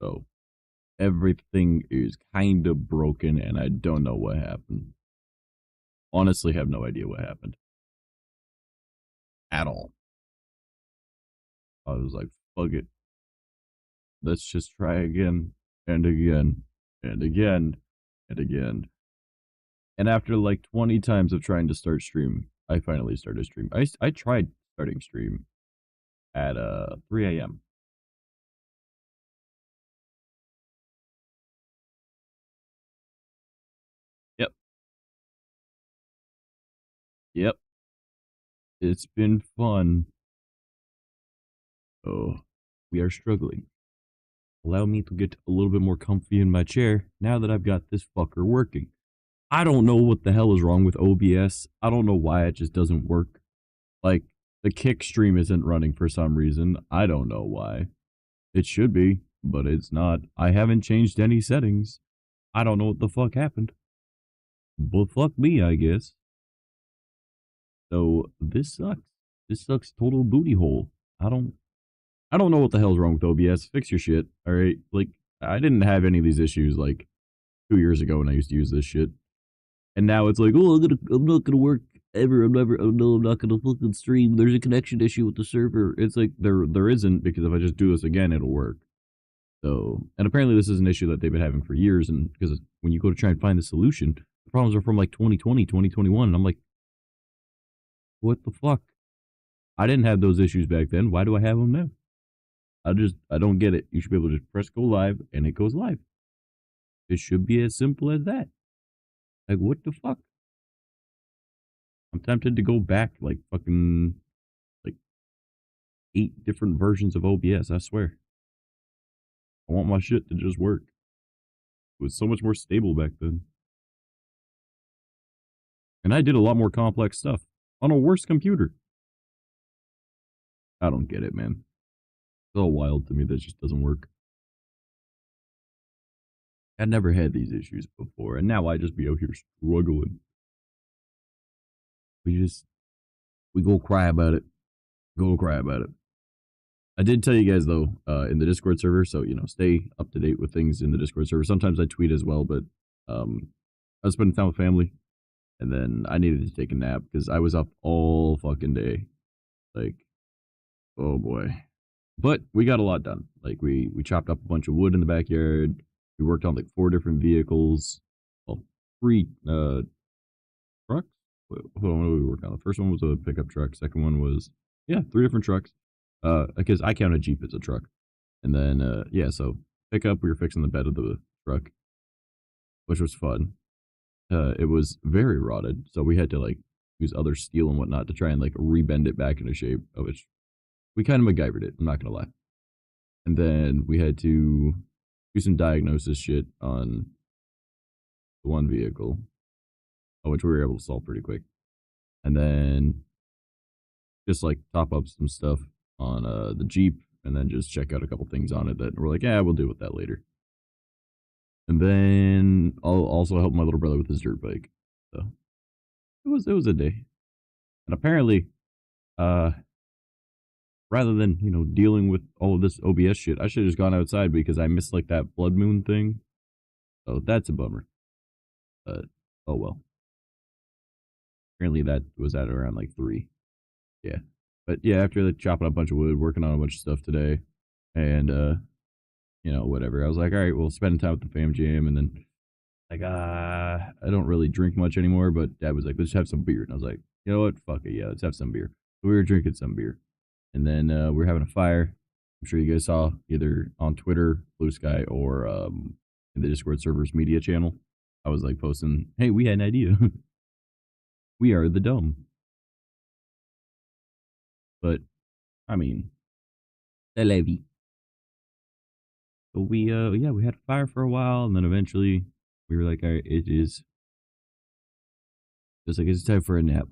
So everything is kind of broken, and I don't know what happened. Honestly, have no idea what happened at all. I was like, fuck it. Let's just try again and again and again and again. And after like 20 times of trying to start stream, I finally started stream. I tried starting stream at 3 a.m. Yep. Yep. It's been fun. Oh, we are struggling. Allow me to get a little bit more comfy in my chair now that I've got this fucker working. I don't know what the hell is wrong with OBS. I don't know why it just doesn't work. Like, the kick stream isn't running for some reason. I don't know why. It should be, but it's not. I haven't changed any settings. I don't know what the fuck happened. But fuck me, I guess. So, this sucks. This sucks total booty hole. I don't know what the hell's wrong with OBS. Fix your shit, alright? Like, I didn't have any of these issues, like, 2 years ago when I used to use this shit. And now it's like, oh, I'm not gonna work ever. I'm not gonna fucking stream. There's a connection issue with the server. It's like, there isn't, because if I just do this again, it'll work. So, and apparently this is an issue that they've been having for years, and because when you go to try and find the solution, the problems are from like 2020, 2021, and I'm like, what the fuck? I didn't have those issues back then. Why do I have them now? I don't get it. You should be able to just press go live, and it goes live. It should be as simple as that. Like, what the fuck? I'm tempted to go back, like, fucking, like, 8 different versions of OBS, I swear. I want my shit to just work. It was so much more stable back then. And I did a lot more complex stuff on a worse computer. I don't get it, man. It's all wild to me that just doesn't work. I never had these issues before, and now I just be out here struggling. We go cry about it. Go cry about it. I did tell you guys, though, in the Discord server, so, you know, stay up to date with things in the Discord server. Sometimes I tweet as well, but I was spending time with family, and then I needed to take a nap because I was up all fucking day. Like, oh boy. But we got a lot done. Like, we chopped up a bunch of wood in the backyard. We worked on, like, 4 different vehicles. Well, 3 trucks? Hold on, what did we work on? The first one was a pickup truck. Second one was, 3 different trucks. Because I count a Jeep as a truck. And then, so pickup, we were fixing the bed of the truck, which was fun. It was very rotted, so we had to, like, use other steel and whatnot to try and, like, rebend it back into shape, which we kind of MacGyvered it, I'm not gonna lie. And then we had to do some diagnosis shit on the one vehicle, which we were able to solve pretty quick. And then just, like, top up some stuff on the Jeep, and then just check out a couple things on it that we're like, we'll deal with that later. And then I'll also help my little brother with his dirt bike. So it was a day. And apparently, rather than, you know, dealing with all of this OBS shit, I should have just gone outside because I missed, like, that blood moon thing. So that's a bummer. But, oh well. Apparently that was at around, like, 3. Yeah. But, yeah, after chopping up a bunch of wood, working on a bunch of stuff today, and, you know, whatever. I was like, all right, we'll spend time with the fam jam, and then, like, I don't really drink much anymore, but Dad was like, let's have some beer. And I was like, you know what? Fuck it, yeah, let's have some beer. So we were drinking some beer. And then we were having a fire. I'm sure you guys saw either on Twitter, Blue Sky, or in the Discord server's media channel. I was like posting, hey, we had an idea. We are the dumb. But, I mean, c'est la vie. So we had a fire for a while, and then eventually we were like, all right, it's time for a nap.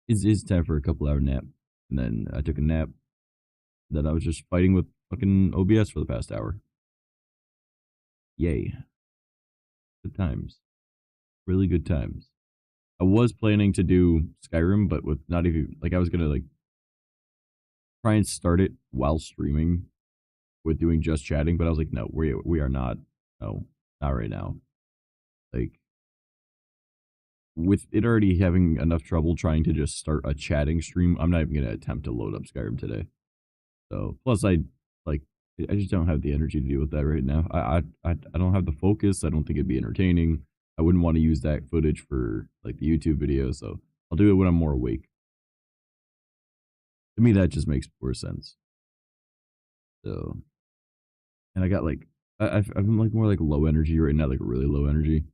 It's time for a couple-hour nap. And then I took a nap. Then I was just fighting with fucking OBS for the past hour. Yay. Good times. Really good times. I was planning to do Skyrim, but with not even, like, I was gonna, like, try and start it while streaming. with doing just chatting, but I was like, no, we are not. No, not right now. Like with it already having enough trouble trying to just start a chatting stream, I'm not even gonna attempt to load up Skyrim today. So plus like I just don't have the energy to deal with that right now. I don't have the focus. I don't think it'd be entertaining. I wouldn't want to use that footage for like the YouTube video, so I'll do it when I'm more awake. To me, that just makes more sense. So, and I got like I'm like more like low energy right now, like really low energy.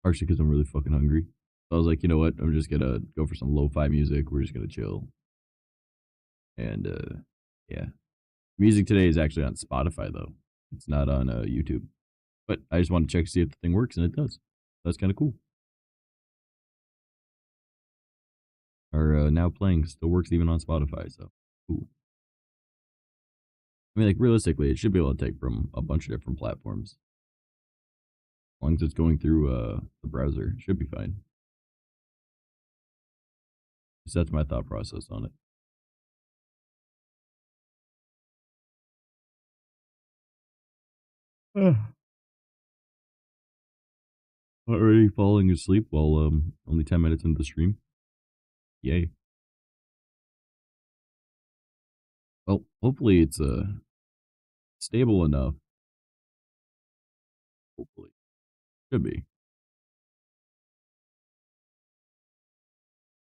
Partially because I'm really fucking hungry. So I was like, you know what? I'm just gonna go for some lo-fi music. We're just gonna chill. And yeah, music today is actually on Spotify though. It's not on YouTube. But I just want to check to see if the thing works, and it does. That's kind of cool. Our now playing still works even on Spotify, so cool. I mean, like realistically, it should be able to take from a bunch of different platforms. As long as it's going through the browser, it should be fine. So that's my thought process on it. Already falling asleep while only 10 minutes into the stream. Yay. Well, hopefully it's stable enough. Hopefully. Could be.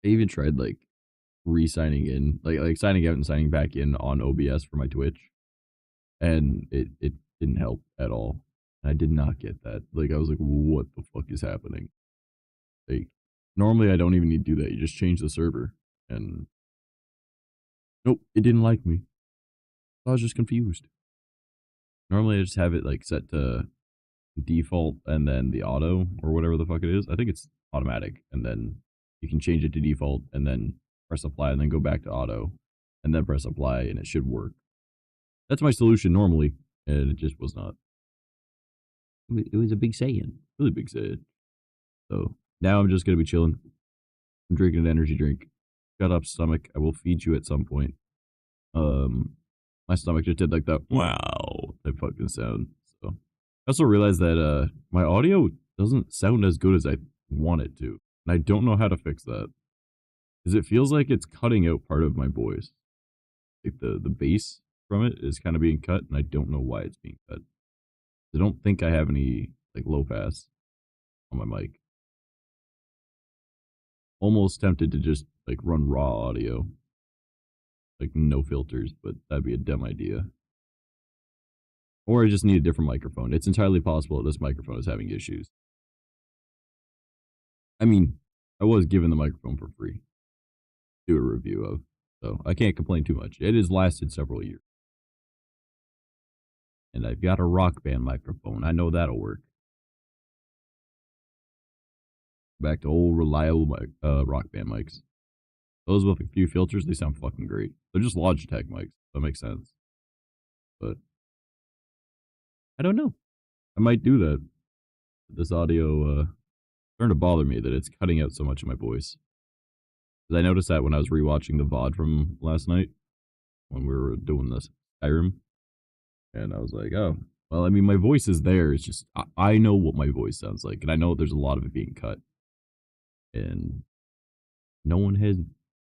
I even tried like re-signing in, like signing out and signing back in on OBS for my Twitch, and it didn't help at all. I did not get that. Like I was like, what the fuck is happening? Like normally I don't even need to do that. You just change the server, and nope, it didn't like me. I was just confused. Normally I just have it like set to default and then the auto or whatever the fuck it is. I think it's automatic, and then you can change it to default and then press apply and then go back to auto and then press apply and it should work. That's my solution normally, and it just was not. It was a big saying, really big saying. So now I'm just gonna be chilling. I'm drinking an energy drink. Shut up, stomach. I will feed you at some point. My stomach just did like that wow type fucking sound. So I also realized that my audio doesn't sound as good as I want it to, and I don't know how to fix that. Because it feels like it's cutting out part of my voice. Like the bass from it is kind of being cut, and I don't know why it's being cut. I don't think I have any like low pass on my mic. Almost tempted to just like run raw audio, like no filters, but that'd be a dumb idea. Or I just need a different microphone. It's entirely possible that this microphone is having issues. I mean, I was given the microphone for free to do a review of, so I can't complain too much. It has lasted several years. And I've got a Rock Band microphone. I know that'll work. Back to old reliable Rock Band mics. Those with a few filters, they sound fucking great. They're just Logitech mics. That makes sense. But I don't know. I might do that. This audio starting to bother me that it's cutting out so much of my voice. Because I noticed that when I was rewatching the VOD from last night when we were doing this Skyrim. And I was like, oh, well, I mean, my voice is there. It's just, I know what my voice sounds like. And I know there's a lot of it being cut. And no one has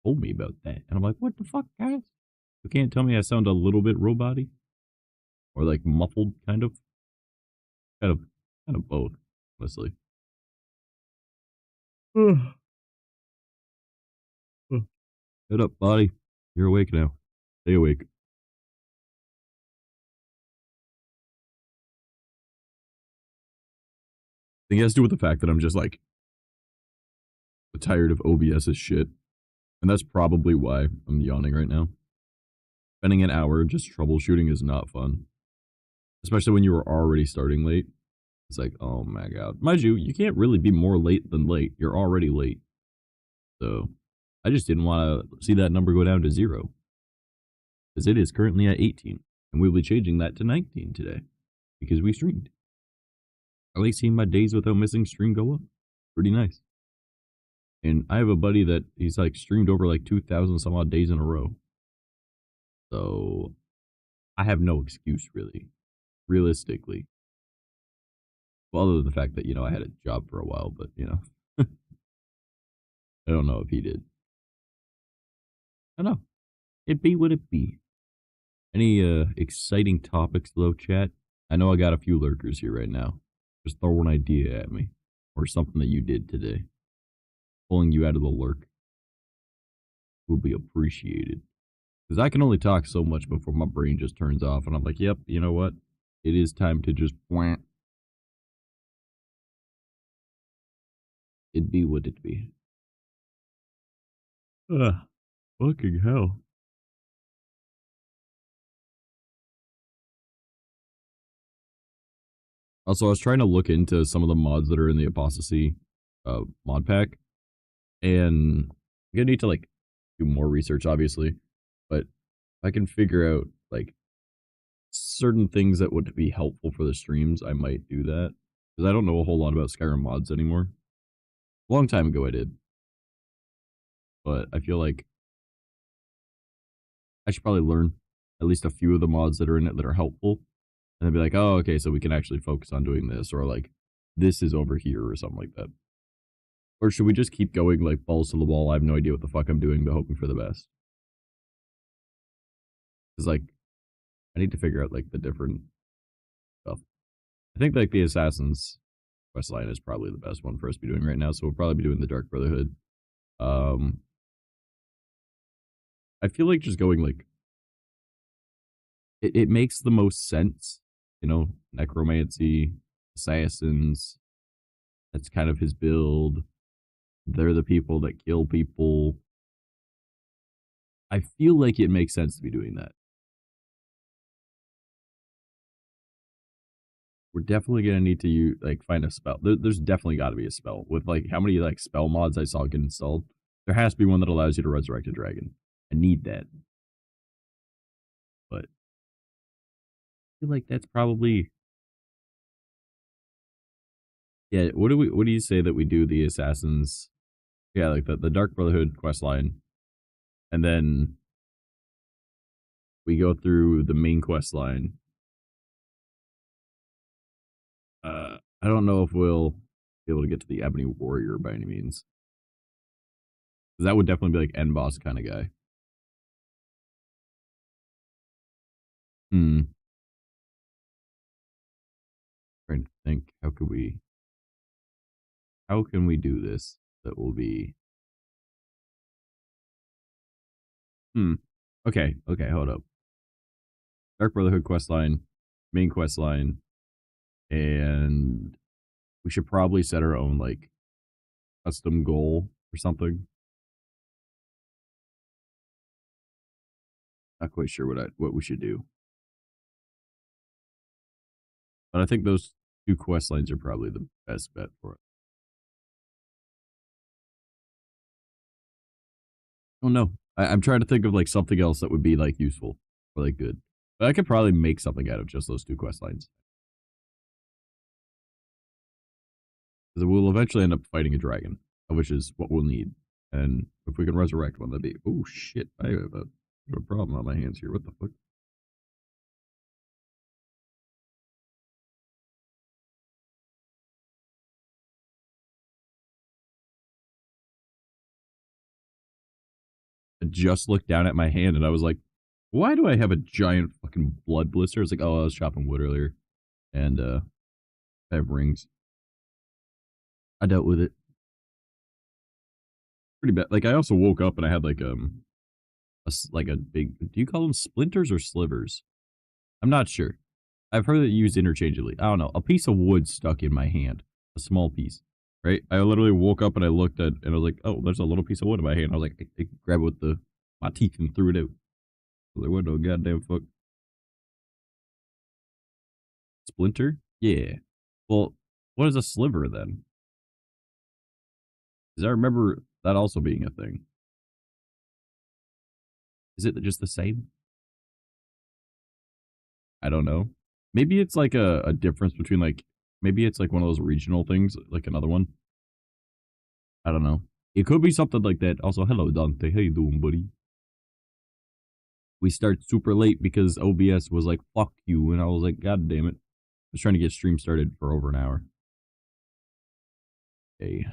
told me about that. And I'm like, what the fuck, guys? You can't tell me I sound a little bit robot-y? Or like muffled, kind of? Kind of both, honestly. Get up, body. You're awake now. Stay awake. I think it has to do with the fact that I'm just like tired of OBS's shit. And that's probably why I'm yawning right now. Spending an hour just troubleshooting is not fun. Especially when you were already starting late. It's like, oh my god. Mind you, you can't really be more late than late. You're already late. So I just didn't want to see that number go down to 0. Because it is currently at 18. And we'll be changing that to 19 today. Because we streamed. I like seeing my days without missing stream go up. Pretty nice. And I have a buddy that he's like streamed over like 2,000 some odd days in a row. So I have no excuse really, realistically. Well, other than the fact that, I had a job for a while, but, I don't know if he did. I don't know. It be what it be. Any exciting topics though, chat? I know I got a few lurkers here right now. Just throw an idea at me. Or something that you did today. Pulling you out of the lurk will be appreciated. Because I can only talk so much before my brain just turns off and I'm like, yep, you know what? It is time to just it be what it be. Ugh, fucking hell. Also, I was trying to look into some of the mods that are in the Apostasy mod pack, and I'm gonna need to like do more research, obviously, but if I can figure out like certain things that would be helpful for the streams, I might do that because I don't know a whole lot about Skyrim mods anymore. A long time ago, I did, but I feel like I should probably learn at least a few of the mods that are in it that are helpful, and then be like, oh, okay, so we can actually focus on doing this, or like this is over here, or something like that. Or should we just keep going like balls to the wall? I have no idea what the fuck I'm doing, but hoping for the best. Because like, I need to figure out like the different stuff. I think like the Assassin's quest line is probably the best one for us to be doing right now, so we'll probably be doing the Dark Brotherhood. I feel like just going like, it makes the most sense, necromancy, assassins, that's kind of his build. They're the people that kill people. I feel like it makes sense to be doing that. We're definitely gonna need to find a spell. There's definitely got to be a spell with like how many like spell mods I saw get installed. There has to be one that allows you to resurrect a dragon. I need that, but I feel like that's probably yeah. What do you say that we do the assassins? Yeah, like the Dark Brotherhood quest line, and then we go through the main quest line. I don't know if we'll be able to get to the Ebony Warrior by any means. Because that would definitely be like end boss kind of guy. Trying to think, how can we do this that will be okay, hold up. Dark Brotherhood quest line, main quest line, and we should probably set our own like custom goal or something. Not quite sure what we should do. But I think those two quest lines are probably the best bet for it. Oh no. I'm trying to think of like something else that would be like useful or like good. But I could probably make something out of just those two quest lines. Because we'll eventually end up fighting a dragon, which is what we'll need. And if we can resurrect one, that'd be oh shit, I have a problem on my hands here. What the fuck? I just looked down at my hand and I was like, why do I have a giant fucking blood blister? It's like, oh, I was chopping wood earlier. And I have rings. I dealt with it. Pretty bad. Like I also woke up and I had like a big, do you call them splinters or slivers? I'm not sure. I've heard it used interchangeably. I don't know. A piece of wood stuck in my hand. A small piece. Right? I literally woke up and I looked at and I was like, oh, there's a little piece of wood in my hand. I was like, I grabbed it with my teeth and threw it out. There was no goddamn fuck. Splinter? Yeah. Well, what is a sliver then? Because I remember that also being a thing. Is it just the same? I don't know. Maybe it's like a difference between like, maybe it's like one of those regional things, like another one. I don't know. It could be something like that. Also, hello, Dante. How you doing, buddy? We start super late because OBS was like, fuck you. And I was like, God damn it. I was trying to get stream started for over an hour. Okay.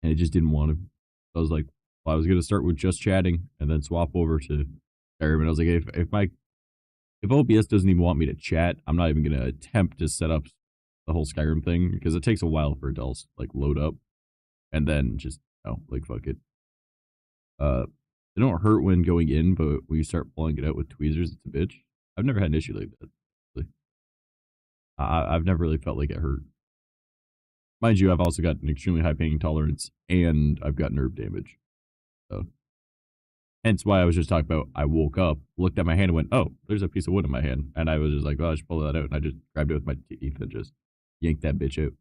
And it just didn't want to. I was like, well, I was going to start with just chatting and then swap over to Skyrim. And I was like, if OBS doesn't even want me to chat, I'm not even going to attempt to set up the whole Skyrim thing because it takes a while for it to like load up and then just, like fuck it. They don't hurt when going in, but when you start pulling it out with tweezers, it's a bitch. I've never had an issue like that. Really. I've never really felt like it hurt. Mind you, I've also got an extremely high pain tolerance and I've got nerve damage. So, hence why I was just talking about, I woke up, looked at my hand and went, oh, there's a piece of wood in my hand. And I was just like, oh, I should pull that out. And I just grabbed it with my teeth and just yanked that bitch out.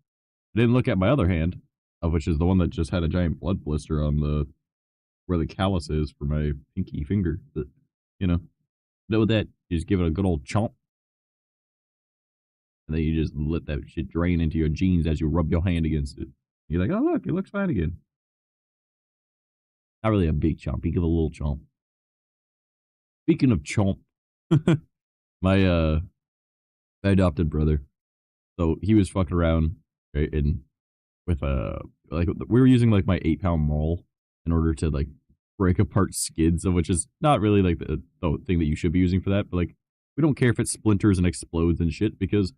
I didn't look at my other hand, which is the one that just had a giant blood blister on where the callus is for my pinky finger. But, with that, you just give it a good old chomp. And then you just let that shit drain into your jeans as you rub your hand against it. You're like, oh, look, it looks fine again. Not really a big chomp. You give a little chomp. Speaking of chomp, my adopted brother, so he was fucking around, right, and with like, we were using like my 8-pound maul in order to like break apart skids, which is not really like the thing that you should be using for that, but like, we don't care if it splinters and explodes and shit, because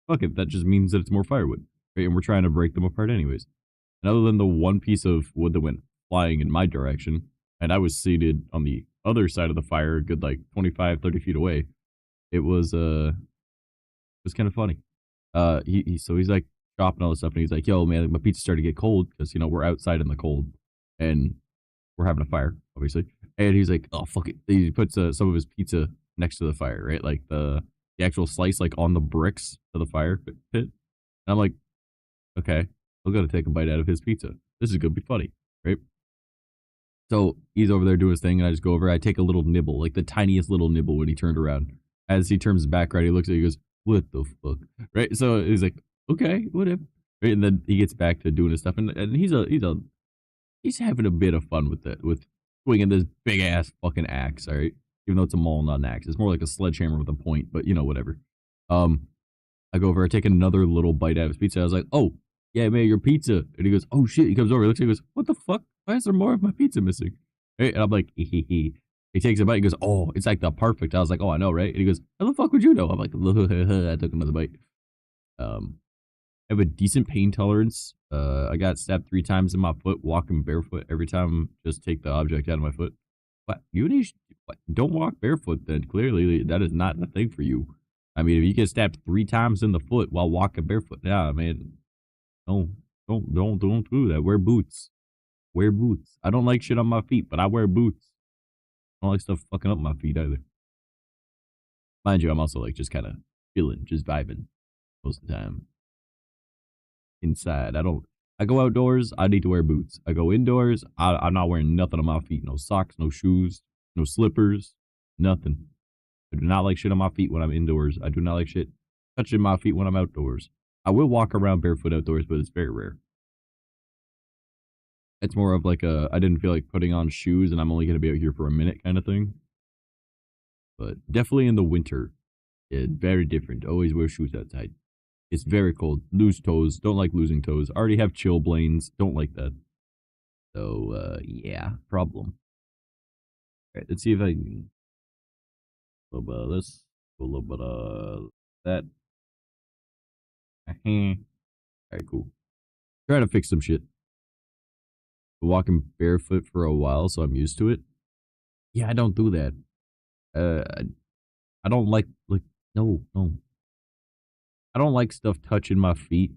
fuck it, that just means that it's more firewood, right? And we're trying to break them apart anyways. And other than the one piece of wood that went flying in my direction, and I was seated on the other side of the fire, a good like 25, 30 feet away, it was kind of funny. So he's like chopping all this stuff, and he's like, yo, man, my pizza started to get cold, because, we're outside in the cold, and we're having a fire, obviously. And he's like, oh, fuck it. He puts some of his pizza next to the fire, right? Like the actual slice, like on the bricks of the fire pit. And I'm like, okay, I'm going to take a bite out of his pizza. This is going to be funny, right? So he's over there doing his thing, and I just go over. I take a little nibble, like the tiniest little nibble when he turned around. As he turns back, right, he looks at me, he goes, what the fuck? Right? So he's like, okay, whatever. Right? And then he gets back to doing his stuff, and he's having a bit of fun with it, with swinging this big ass fucking axe, all right? Even though it's a maul, not an axe. It's more like a sledgehammer with a point, but whatever. I go over, I take another little bite out of his pizza. I was like, oh, yeah, man, your pizza. And he goes, oh shit. He comes over, he looks at me, he goes, what the fuck? Why is there more of my pizza missing? Right? And I'm like, he takes a bite, he goes, oh, it's like the perfect. I was like, oh, I know, right? And he goes, how the fuck would you know? I'm like, I took another bite. I have a decent pain tolerance. I got stabbed 3 times in my foot walking barefoot. Every time, just take the object out of my foot. What? Don't walk barefoot then. Clearly, that is not the thing for you. I mean, if you get stabbed 3 times in the foot while walking barefoot, yeah, man, don't do that. Wear boots. Wear boots. I don't like shit on my feet, but I wear boots. I don't like stuff fucking up my feet either. Mind you, I'm also like just kind of chilling, just vibing most of the time. Inside, I go outdoors, I need to wear boots. I go indoors, I'm not wearing nothing on my feet. No socks, no shoes, no slippers, nothing. I do not like shit on my feet when I'm indoors. I do not like shit touching my feet when I'm outdoors. I will walk around barefoot outdoors, but it's very rare. It's more of like I didn't feel like putting on shoes and I'm only going to be out here for a minute kind of thing. But definitely in the winter, it's very different. Always wear shoes outside. It's very cold. Lose toes. Don't like losing toes. Already have chilblains. Don't like that. So, yeah, problem. All right, let's see if I can. A little bit of this. A little bit of that. All right, cool. Trying to fix some shit. Been walking barefoot for a while, so I'm used to it. Yeah, I don't do that. I don't like no. I don't like stuff touching my feet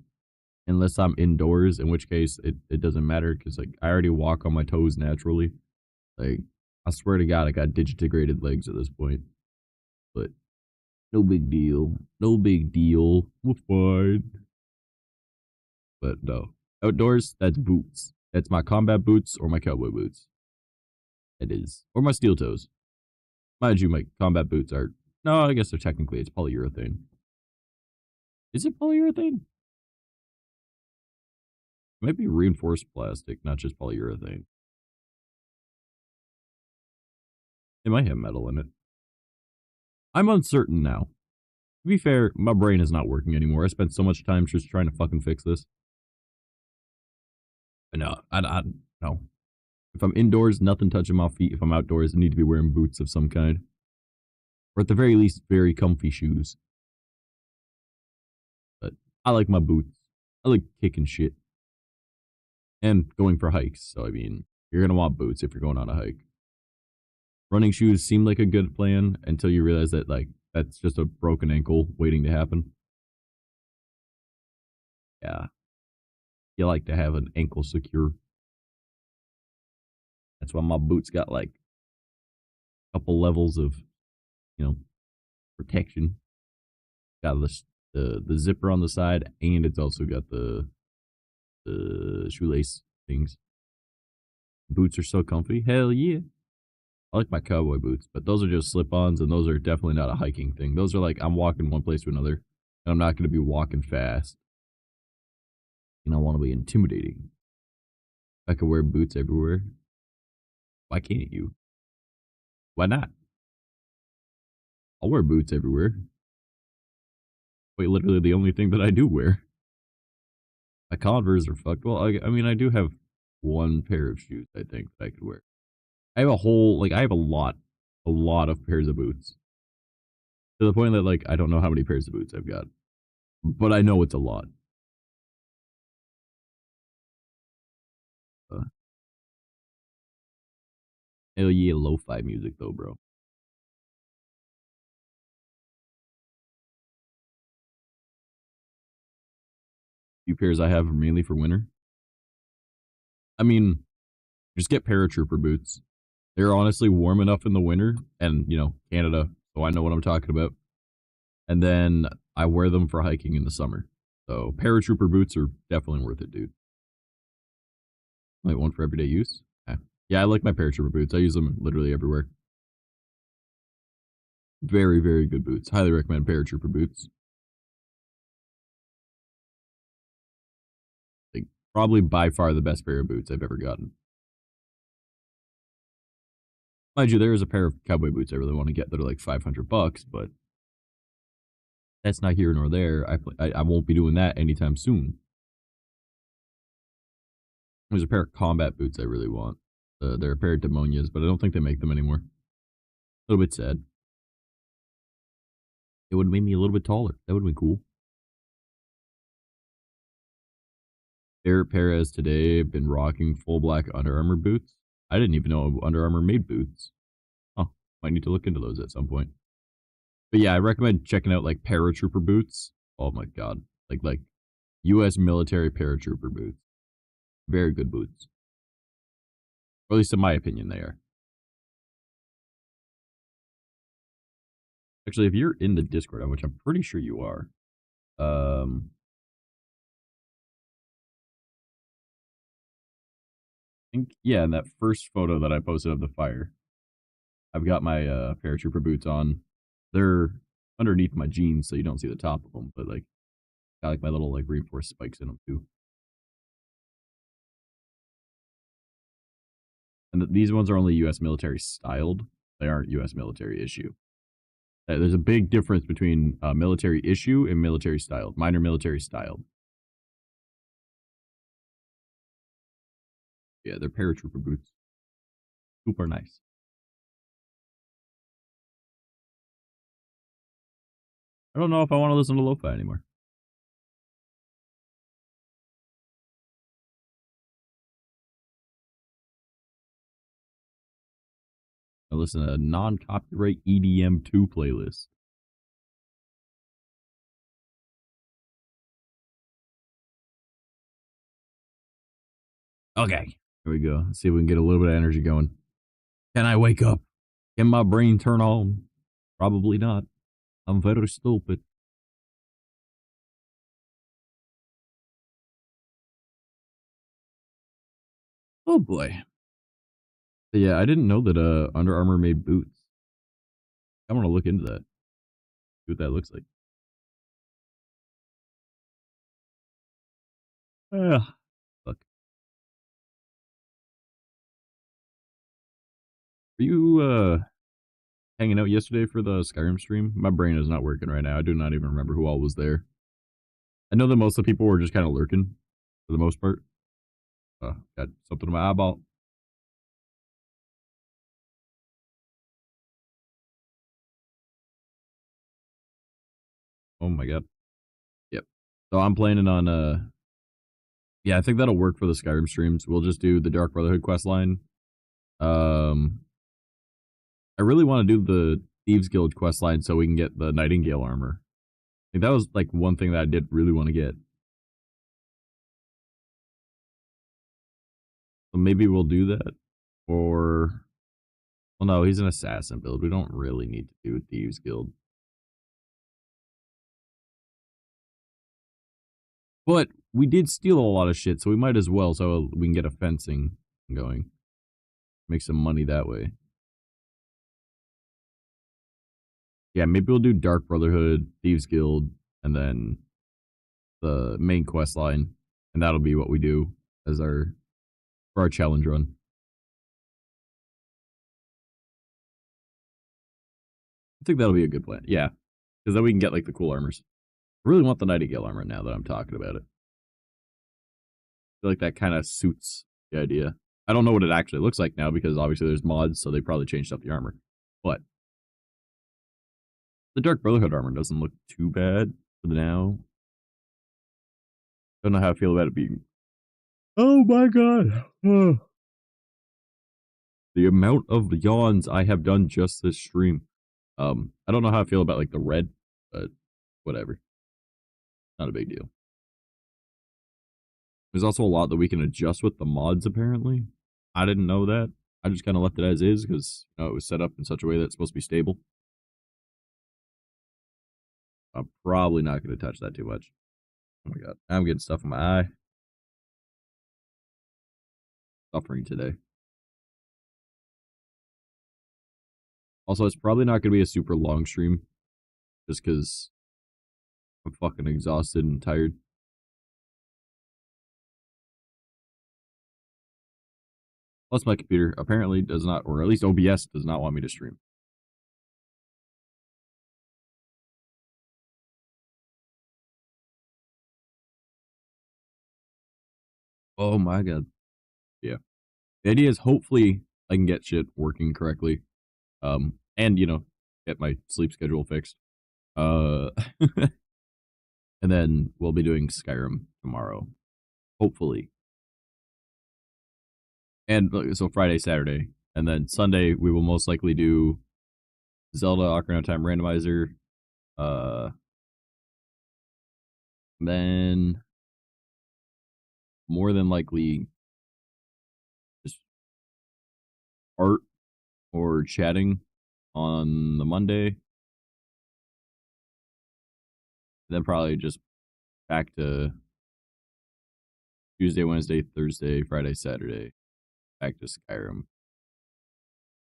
unless I'm indoors, in which case it doesn't matter because like I already walk on my toes naturally. Like I swear to God, I got digitigrated legs at this point. But no big deal. No big deal. We're fine. But no. Outdoors, that's boots. That's my combat boots or my cowboy boots. It is. Or my steel toes. Mind you, my combat boots are... No, I guess they're technically, it's polyurethane. Is it polyurethane? It might be reinforced plastic, not just polyurethane. It might have metal in it. I'm uncertain now. To be fair, my brain is not working anymore. I spent so much time just trying to fucking fix this. But no, no. If I'm indoors, nothing touching my feet. If I'm outdoors, I need to be wearing boots of some kind. Or at the very least, very comfy shoes. But I like my boots. I like kicking shit. And going for hikes. So, I mean, you're going to want boots if you're going on a hike. Running shoes seem like a good plan until you realize that, like, that's just a broken ankle waiting to happen. Yeah. You like to have an ankle secure. That's why my boots got, like, a couple levels of, you know, protection. Got the zipper on the side, and it's also got the shoelace things. Boots are so comfy. Hell yeah. I like my cowboy boots, but those are just slip-ons, and those are definitely not a hiking thing. Those are like, I'm walking one place to another, and I'm not going to be walking fast. And I want to be intimidating. I could wear boots everywhere. Why can't you? Why not? I'll wear boots everywhere. Wait, literally the only thing that I do wear. My Converse are fucked. Well, I mean, I do have one pair of shoes, I think, that I could wear. I have a whole, like, I have a lot of pairs of boots. To the point that, like, I don't know how many pairs of boots I've got. But I know it's a lot. Uh, Hell yeah, lo-fi music, though, bro. Few pairs I have are mainly for winter. I mean, just get paratrooper boots. They're honestly warm enough in the winter, and, you know, Canada, so I know what I'm talking about. And then I wear them for hiking in the summer. So paratrooper boots are definitely worth it, dude. Wait, one for everyday use? Yeah, I like my paratrooper boots. I use them literally everywhere. Very, very good boots. Highly recommend paratrooper boots. Like, probably by far the best pair of boots I've ever gotten. Mind you, there is a pair of cowboy boots I really want to get that are like $500, but that's not here nor there. I won't be doing that anytime soon. There's a pair of combat boots I really want. They're a pair of demonias, but I don't think they make them anymore. A little bit sad. It would have made me a little bit taller. That would have been cool. Favorite pair has today been rocking full black Under Armour boots. I didn't even know Under Armour made boots. Oh, might need to look into those at some point. But yeah, I recommend checking out like paratrooper boots. Oh my god, like U.S. military paratrooper boots. Very good boots. Or at least in my opinion, they are. Actually, if you're in the Discord, which I'm pretty sure you are, I think yeah, in that first photo that I posted of the fire, I've got my paratrooper boots on. They're underneath my jeans, so you don't see the top of them, but like got like my little like reinforced spikes in them too. And these ones are only U.S. military styled. They aren't U.S. military issue. There's a big difference between military issue and military styled. Mine are military styled. Yeah, they're paratrooper boots. Super nice. I don't know if I want to listen to lo-fi anymore. I listen to a non-copyright EDM2 playlist. Okay, here we go. Let's see if we can get a little bit of energy going. Can I wake up? Can my brain turn on? Probably not. I'm very stupid. Oh boy. But yeah, I didn't know that Under Armour made boots. I want to look into that. See what that looks like. Yeah. Look. Are you hanging out yesterday for the Skyrim stream. My brain is not working right now. I do not even remember who all was there. I know that most of the people were just kind of lurking for the most part. Got something in my eyeball. Oh my god. Yep. So I'm planning on yeah, I think that'll work for the Skyrim streams. We'll just do the Dark Brotherhood quest line. I really want to do the Thieves Guild quest line so we can get the Nightingale armor. I think that was like one thing that I did really want to get. So maybe we'll do that. Or well no, he's an assassin build. We don't really need to do Thieves Guild. But we did steal a lot of shit, so we might as well so we can get a fencing going. Make some money that way. Yeah, maybe we'll do Dark Brotherhood, Thieves Guild, and then the main quest line. And that'll be what we do as for our challenge run. I think that'll be a good plan. Yeah. Because then we can get like the cool armors. I really want the Nightingale armor now that I'm talking about it. I feel like that kind of suits the idea. I don't know what it actually looks like now because obviously there's mods, so they probably changed up the armor. But the Dark Brotherhood armor doesn't look too bad for now. Don't know how I feel about it being. Oh my god. The amount of yawns I have done just this stream. I don't know how I feel about like the red, but whatever. Not a big deal. There's also a lot that we can adjust with the mods, apparently. I didn't know that. I just kind of left it as is because it was set up in such a way that it's supposed to be stable. I'm probably not going to touch that too much. Oh my god. I'm getting stuff in my eye. Suffering today. Also, it's probably not going to be a super long stream. Just because I'm fucking exhausted and tired. Plus, my computer apparently does not, or at least OBS does not want me to stream. Oh my god. Yeah. The idea is hopefully I can get shit working correctly. And, get my sleep schedule fixed. And then we'll be doing Skyrim tomorrow. Hopefully. And so Friday, Saturday. And then Sunday, we will most likely do Zelda Ocarina of Time Randomizer. Then more than likely just art or chatting on the Monday. Then probably just back to Tuesday, Wednesday, Thursday, Friday, Saturday. Back to Skyrim.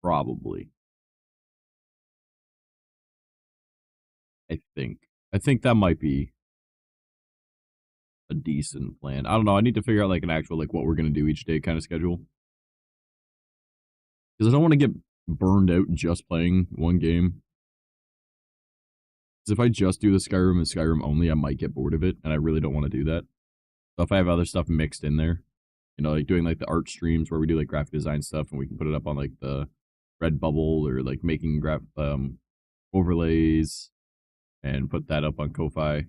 Probably. I think that might be a decent plan. I don't know. I need to figure out like an actual like what we're gonna do each day kind of schedule. Because I don't want to get burned out just playing one game. Because if I just do the Skyrim and Skyrim only, I might get bored of it, and I really don't want to do that. So if I have other stuff mixed in there, like doing like the art streams where we do like graphic design stuff and we can put it up on like the Redbubble or like making overlays and put that up on Ko-Fi,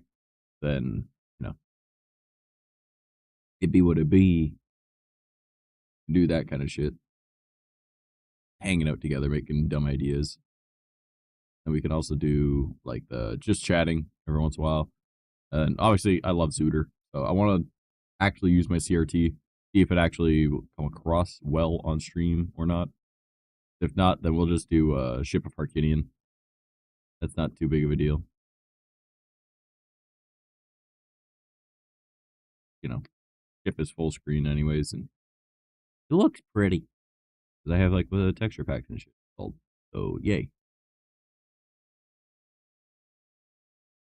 then it'd be what it be. Do that kind of shit. Hanging out together, making dumb ideas. And we can also do like the just chatting every once in a while. And obviously I love Zooter. So I want to actually use my CRT, see if it actually will come across well on stream or not. If not, then we'll just do Ship of Harkinian. That's not too big of a deal. Ship is full screen anyways, and it looks pretty. Because I have like the texture packs and shit called. So yay.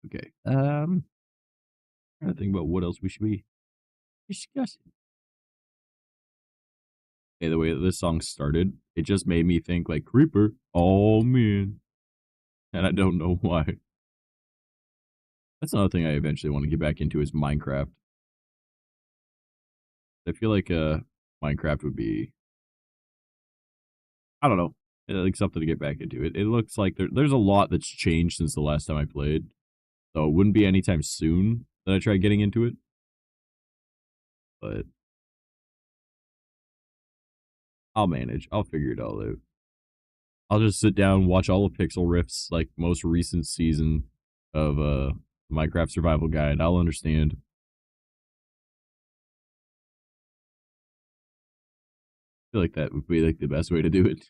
Okay. Trying to think about what else we should be discussing. Okay, the way that this song started, it just made me think like Creeper. Oh man. and I don't know why. That's another thing I eventually want to get back into is Minecraft. I feel like Minecraft would be, I don't know, like something to get back into. It looks like there's a lot that's changed since the last time I played, so it wouldn't be anytime soon that I try getting into it. But I'll manage. I'll figure it all out. I'll just sit down, watch all the Pixel Riffs, like most recent season of Minecraft Survival Guide. I'll understand. I feel like that would be like the best way to do it.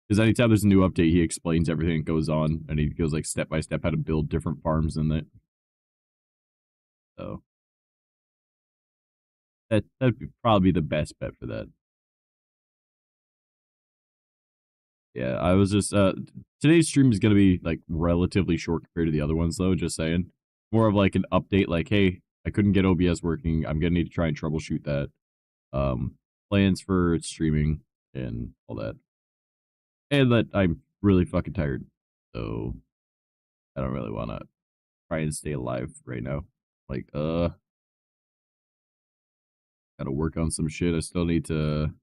Because anytime there's a new update, he explains everything that goes on, and he goes like step by step how to build different farms in it. So that'd be probably the best bet for that. Yeah, I was just today's stream is gonna be like relatively short compared to the other ones though, just saying. More of like an update, like, hey, I couldn't get OBS working. I'm gonna need to try and troubleshoot that. Plans for streaming and all that. And that I'm really fucking tired. So I don't really wanna try and stay alive right now. Like, gotta work on some shit. I still need to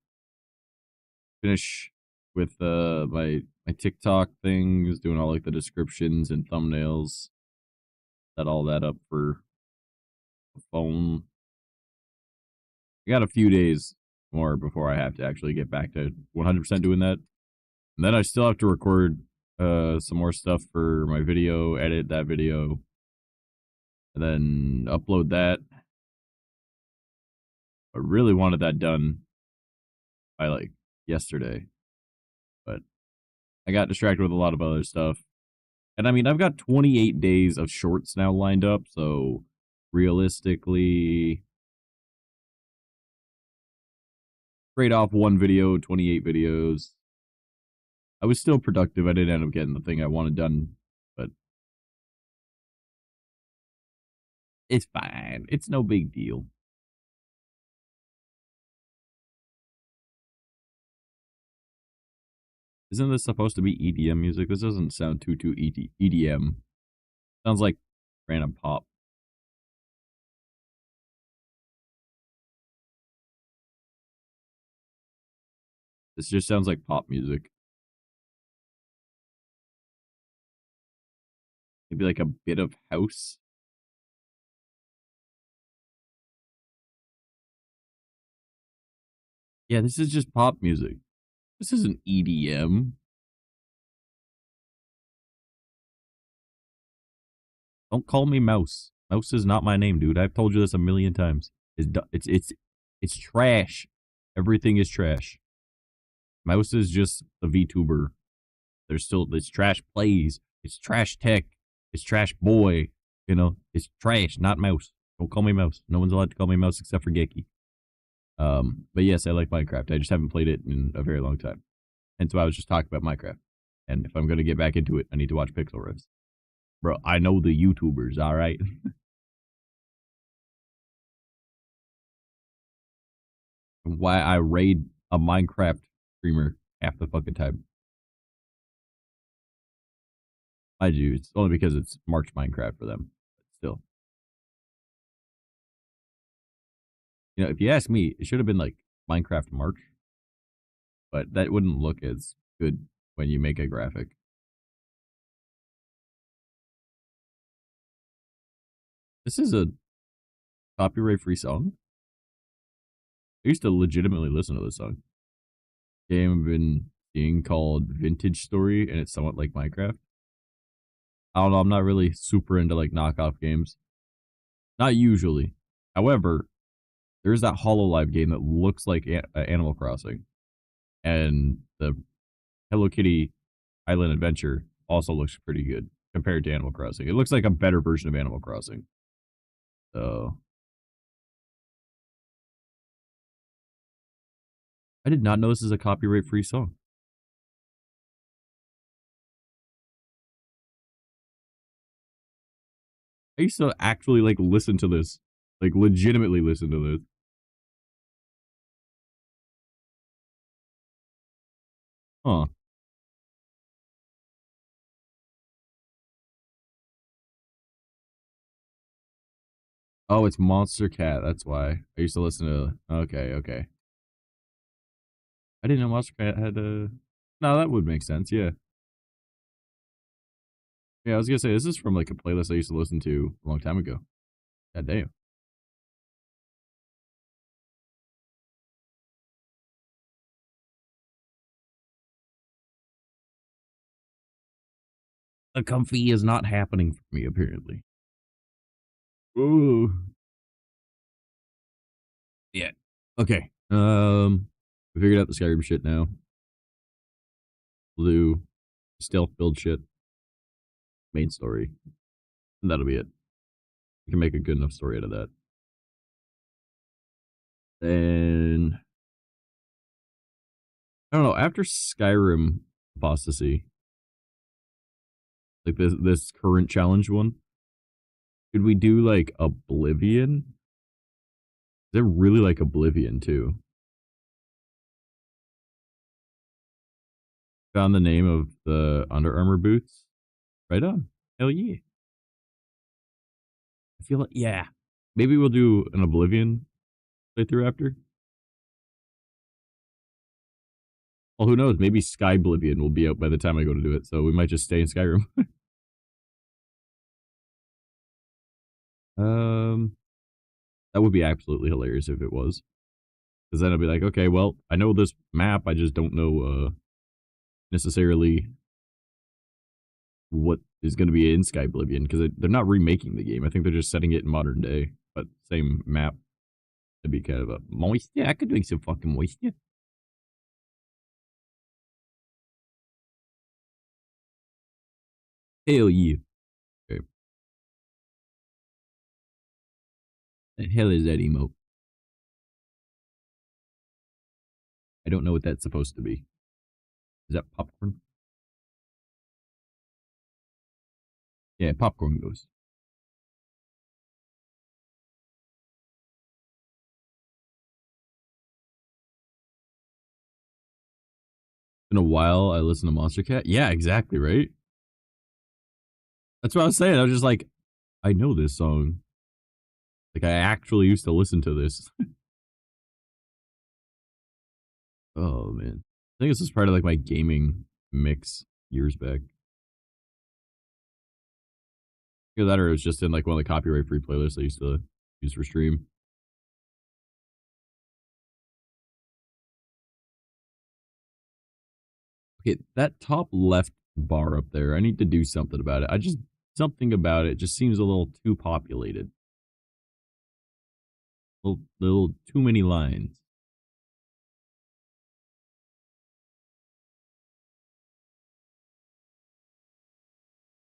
finish with my TikTok things, doing all like the descriptions and thumbnails. Set all that up for the phone. I got a few days more before I have to actually get back to 100% doing that. And then I still have to record some more stuff for my video, edit that video, and then upload that. I really wanted that done by like yesterday, but I got distracted with a lot of other stuff. And I mean, I've got 28 days of shorts now lined up, so realistically, trade off one video, 28 videos. I was still productive. I didn't end up getting the thing I wanted done, but it's fine. It's no big deal. Isn't this supposed to be EDM music? This doesn't sound too EDM. Sounds like random pop. This just sounds like pop music. Maybe like a bit of house. Yeah, this is just pop music. This isn't EDM. Don't call me Mouse. Mouse is not my name, dude. I've told you this a million times. It's trash. Everything is trash. Mouse is just a VTuber. There's still it's trash plays. It's trash tech. It's trash boy. You know, it's trash, not Mouse. Don't call me Mouse. No one's allowed to call me Mouse except for Geki. But yes, I like Minecraft. I just haven't played it in a very long time. And so I was just talking about Minecraft. And if I'm gonna get back into it, I need to watch Pixel Riffs. Bro, I know the YouTubers, alright? Why I raid a Minecraft streamer half the fucking time. I do. It's only because it's March Minecraft for them. But still. You know, if you ask me, it should have been like Minecraft March. But that wouldn't look as good when you make a graphic. This is a copyright free song. I used to legitimately listen to this song. Game I've been seeing called Vintage Story, and it's somewhat like Minecraft. I don't know, I'm not really super into like knockoff games. Not usually. However, there's that HoloLive game that looks like Animal Crossing. And the Hello Kitty Island Adventure also looks pretty good compared to Animal Crossing. It looks like a better version of Animal Crossing. So I did not know this is a copyright free song. I used to actually like listen to this. Like legitimately listen to this. Huh. Oh, it's Monster Cat. That's why. I used to listen to. Okay, okay. I didn't know Monster Cat had a. No, that would make sense. Yeah. Yeah, I was gonna say this is from like a playlist I used to listen to a long time ago. God damn. The comfy is not happening for me apparently. Ooh. Yeah. Okay. We figured out the Skyrim shit now. We'll do stealth build shit. Main story. And that'll be it. We can make a good enough story out of that. Then I don't know. After Skyrim apostasy, like this current challenge one, could we do like Oblivion? They're really like Oblivion too. Found the name of the Under Armour boots. Right on. Hell yeah. I feel like yeah. Maybe we'll do an Oblivion playthrough after. Well, who knows? Maybe Sky Oblivion will be out by the time I go to do it, so we might just stay in Skyrim. um, that would be absolutely hilarious if it was, because then I'd be like, okay, well, I know this map, I just don't know necessarily what is going to be in Sky Oblivion because they're not remaking the game. I think they're just setting it in modern day, but same map. It'd be kind of a moist. Yeah, I could make some fucking moist. Yeah. Hell yeah. Okay. The hell is that emote? I don't know what that's supposed to be. Is that popcorn? Yeah, popcorn goes. In a while, I listen to Monster Cat. Yeah, exactly, right? That's what I was saying. I was just like, I know this song. Like, I actually used to listen to this. Oh, man. I think this is part of, like, my gaming mix years back. Either that or it was just in, like, one of the copyright-free playlists I used to use for stream. Okay, that top left bar up there, I need to do something about it. Something about it just seems a little too populated. Little too many lines.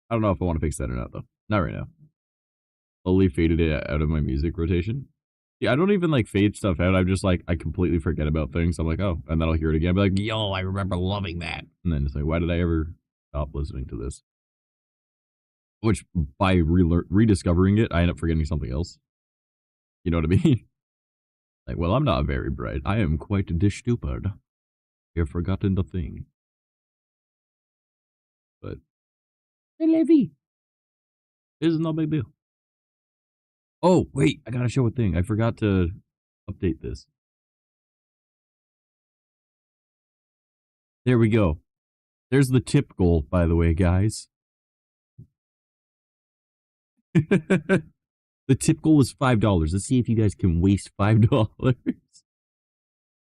I don't know if I want to fix that or not, though. Not right now. Slowly faded it out of my music rotation. Yeah, I don't even like fade stuff out. I'm just like, I completely forget about things. I'm like, oh, and then I'll hear it again. I'll be like, yo, I remember loving that. And then it's like, why did I ever stop listening to this? Which by rediscovering it, I end up forgetting something else. You know what I mean? Like, well, I'm not very bright. I am quite dish stupid. You've forgotten the thing. But, hey, Levy, this is no big deal. Oh, wait, I gotta show a thing. I forgot to update this. There we go. There's the tip goal, by the way, guys. The tip goal is $5. Let's see if you guys can waste $5.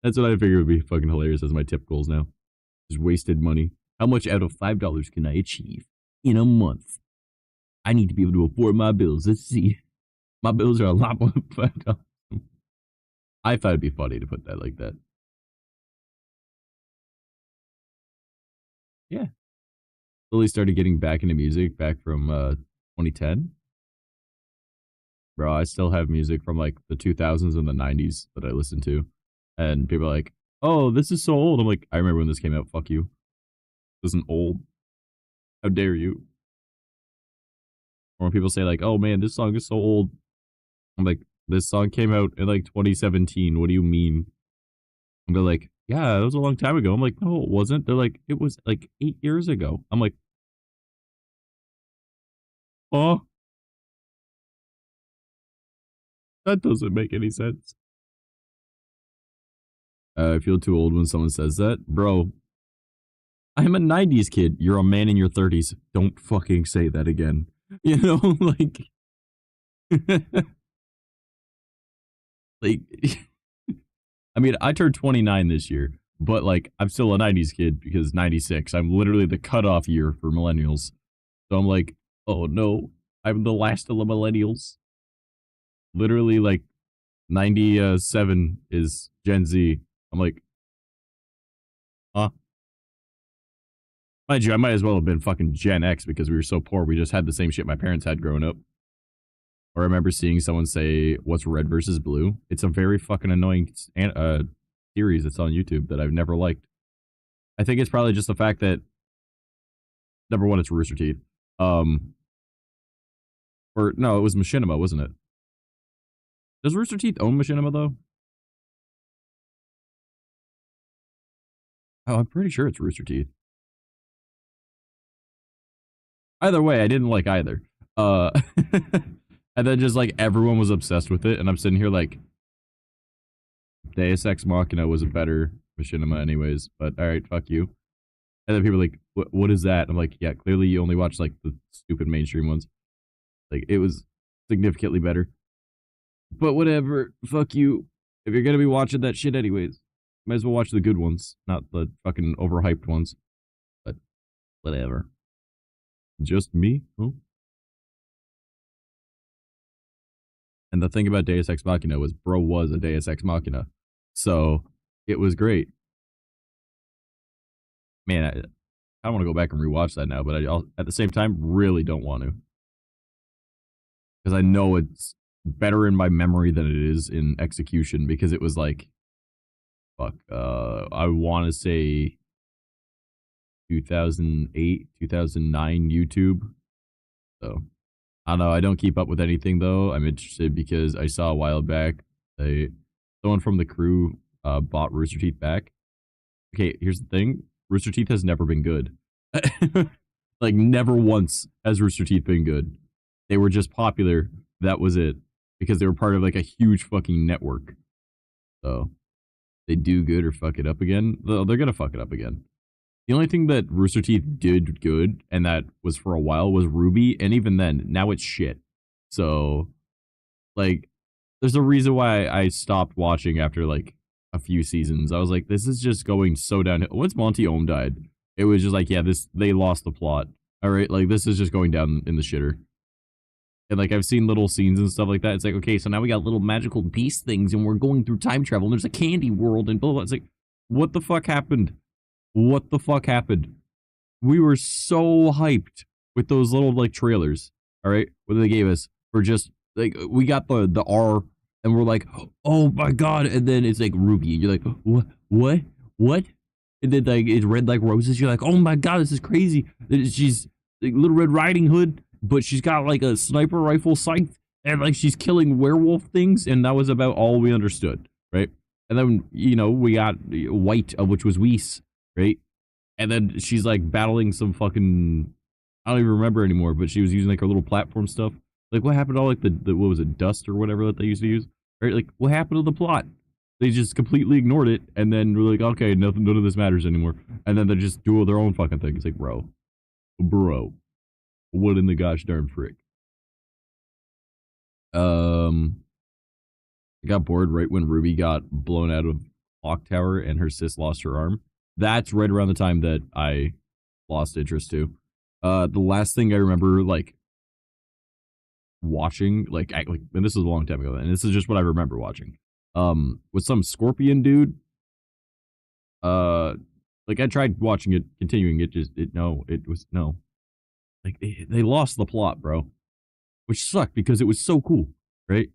That's what I figured would be fucking hilarious as my tip goals now. Just wasted money. How much out of $5 can I achieve in a month? I need to be able to afford my bills. Let's see. My bills are a lot more than $5. I thought it'd be funny to put that like that. Yeah. Slowly started getting back into music back from 2010. Bro, I still have music from like the 2000s and the 90s that I listen to. And people are like, oh, this is so old. I'm like, I remember when this came out. Fuck you. This isn't old. How dare you? Or when people say like, oh man, this song is so old. I'm like, this song came out in like 2017. What do you mean? And they're like, yeah, it was a long time ago. I'm like, no, it wasn't. They're like, it was like 8 years ago. I'm like, oh, That doesn't make any sense. I feel too old when someone says that. Bro, I'm a 90s kid. You're a man in your 30s. Don't fucking say that again. You know, like... like... I mean, I turned 29 this year, but, like, I'm still a 90s kid because 96. I'm literally the cutoff year for millennials. So I'm like, oh no, I'm the last of the millennials. Literally, like, 97 is Gen Z. I'm like, huh? Mind you, I might as well have been fucking Gen X because we were so poor. We just had the same shit my parents had growing up. Or I remember seeing someone say, what's red versus blue? It's a very fucking annoying series that's on YouTube that I've never liked. I think it's probably just the fact that, number one, it's Rooster Teeth. Or, no, it was Machinima, wasn't it? Does Rooster Teeth own Machinima, though? Oh, I'm pretty sure it's Rooster Teeth. Either way, I didn't like either. And then just, like, everyone was obsessed with it, and I'm sitting here like, Deus Ex Machina was a better Machinima anyways, but alright, fuck you. And then people are like, what is that? I'm like, yeah, clearly you only watch, like, the stupid mainstream ones. Like, it was significantly better. But whatever, fuck you. If you're gonna be watching that shit anyways, might as well watch the good ones, not the fucking overhyped ones. But, whatever. Just me? Oh. And the thing about Deus Ex Machina was bro was a Deus Ex Machina. So, it was great. Man, I want to go back and rewatch that now, but I at the same time really don't want to. Because I know it's better in my memory than it is in execution, because it was like, fuck, I want to say 2008, 2009 YouTube. So, I don't know. I don't keep up with anything, though. I'm interested because I saw a while back, someone from the crew bought Rooster Teeth back. Okay, here's the thing. Rooster Teeth has never been good. Like, never once has Rooster Teeth been good. They were just popular. That was it. Because they were part of, like, a huge fucking network. So, they do good or fuck it up again. They're gonna fuck it up again. The only thing that Rooster Teeth did good, and that was for a while, was Ruby, and even then, now it's shit. So, like, there's a reason why I stopped watching after, like, a few seasons. I was like, this is just going so downhill. Once Monty Ohm died, it was just like, yeah, they lost the plot. Alright, like, this is just going down in the shitter. And, like, I've seen little scenes and stuff like that. It's like, okay, so now we got little magical beast things, and we're going through time travel, and there's a candy world, and blah, blah, blah. It's like, what the fuck happened? What the fuck happened? We were so hyped with those little, like, trailers, alright? What they gave us for just, like, we got the R, and we're like, oh my god, and then it's like Ruby, and you're like, what? And then, like, it's Red Like Roses, you're like, oh my god, this is crazy. She's like Little Red Riding Hood, but she's got, like, a sniper rifle sight, and, like, she's killing werewolf things, and that was about all we understood, right? And then, you know, we got White, which was Whis, right? And then she's, like, battling some fucking, I don't even remember anymore, but she was using, like, her little platform stuff. Like, what happened to all, like, the what was it, dust or whatever that they used to use? Right? Like, what happened to the plot? They just completely ignored it, and then we're like, okay, none of this matters anymore. And then they just do their own fucking thing. It's like, bro, what in the gosh darn frick? I got bored right when Ruby got blown out of Clock Tower and her sis lost her arm. That's right around the time that I lost interest too. The last thing I remember, like, watching, like, and this was a long time ago, and this is just what I remember watching, was some Scorpion dude. Like, I tried watching it, continuing it, no. Like, they lost the plot, bro. Which sucked, because it was so cool, right?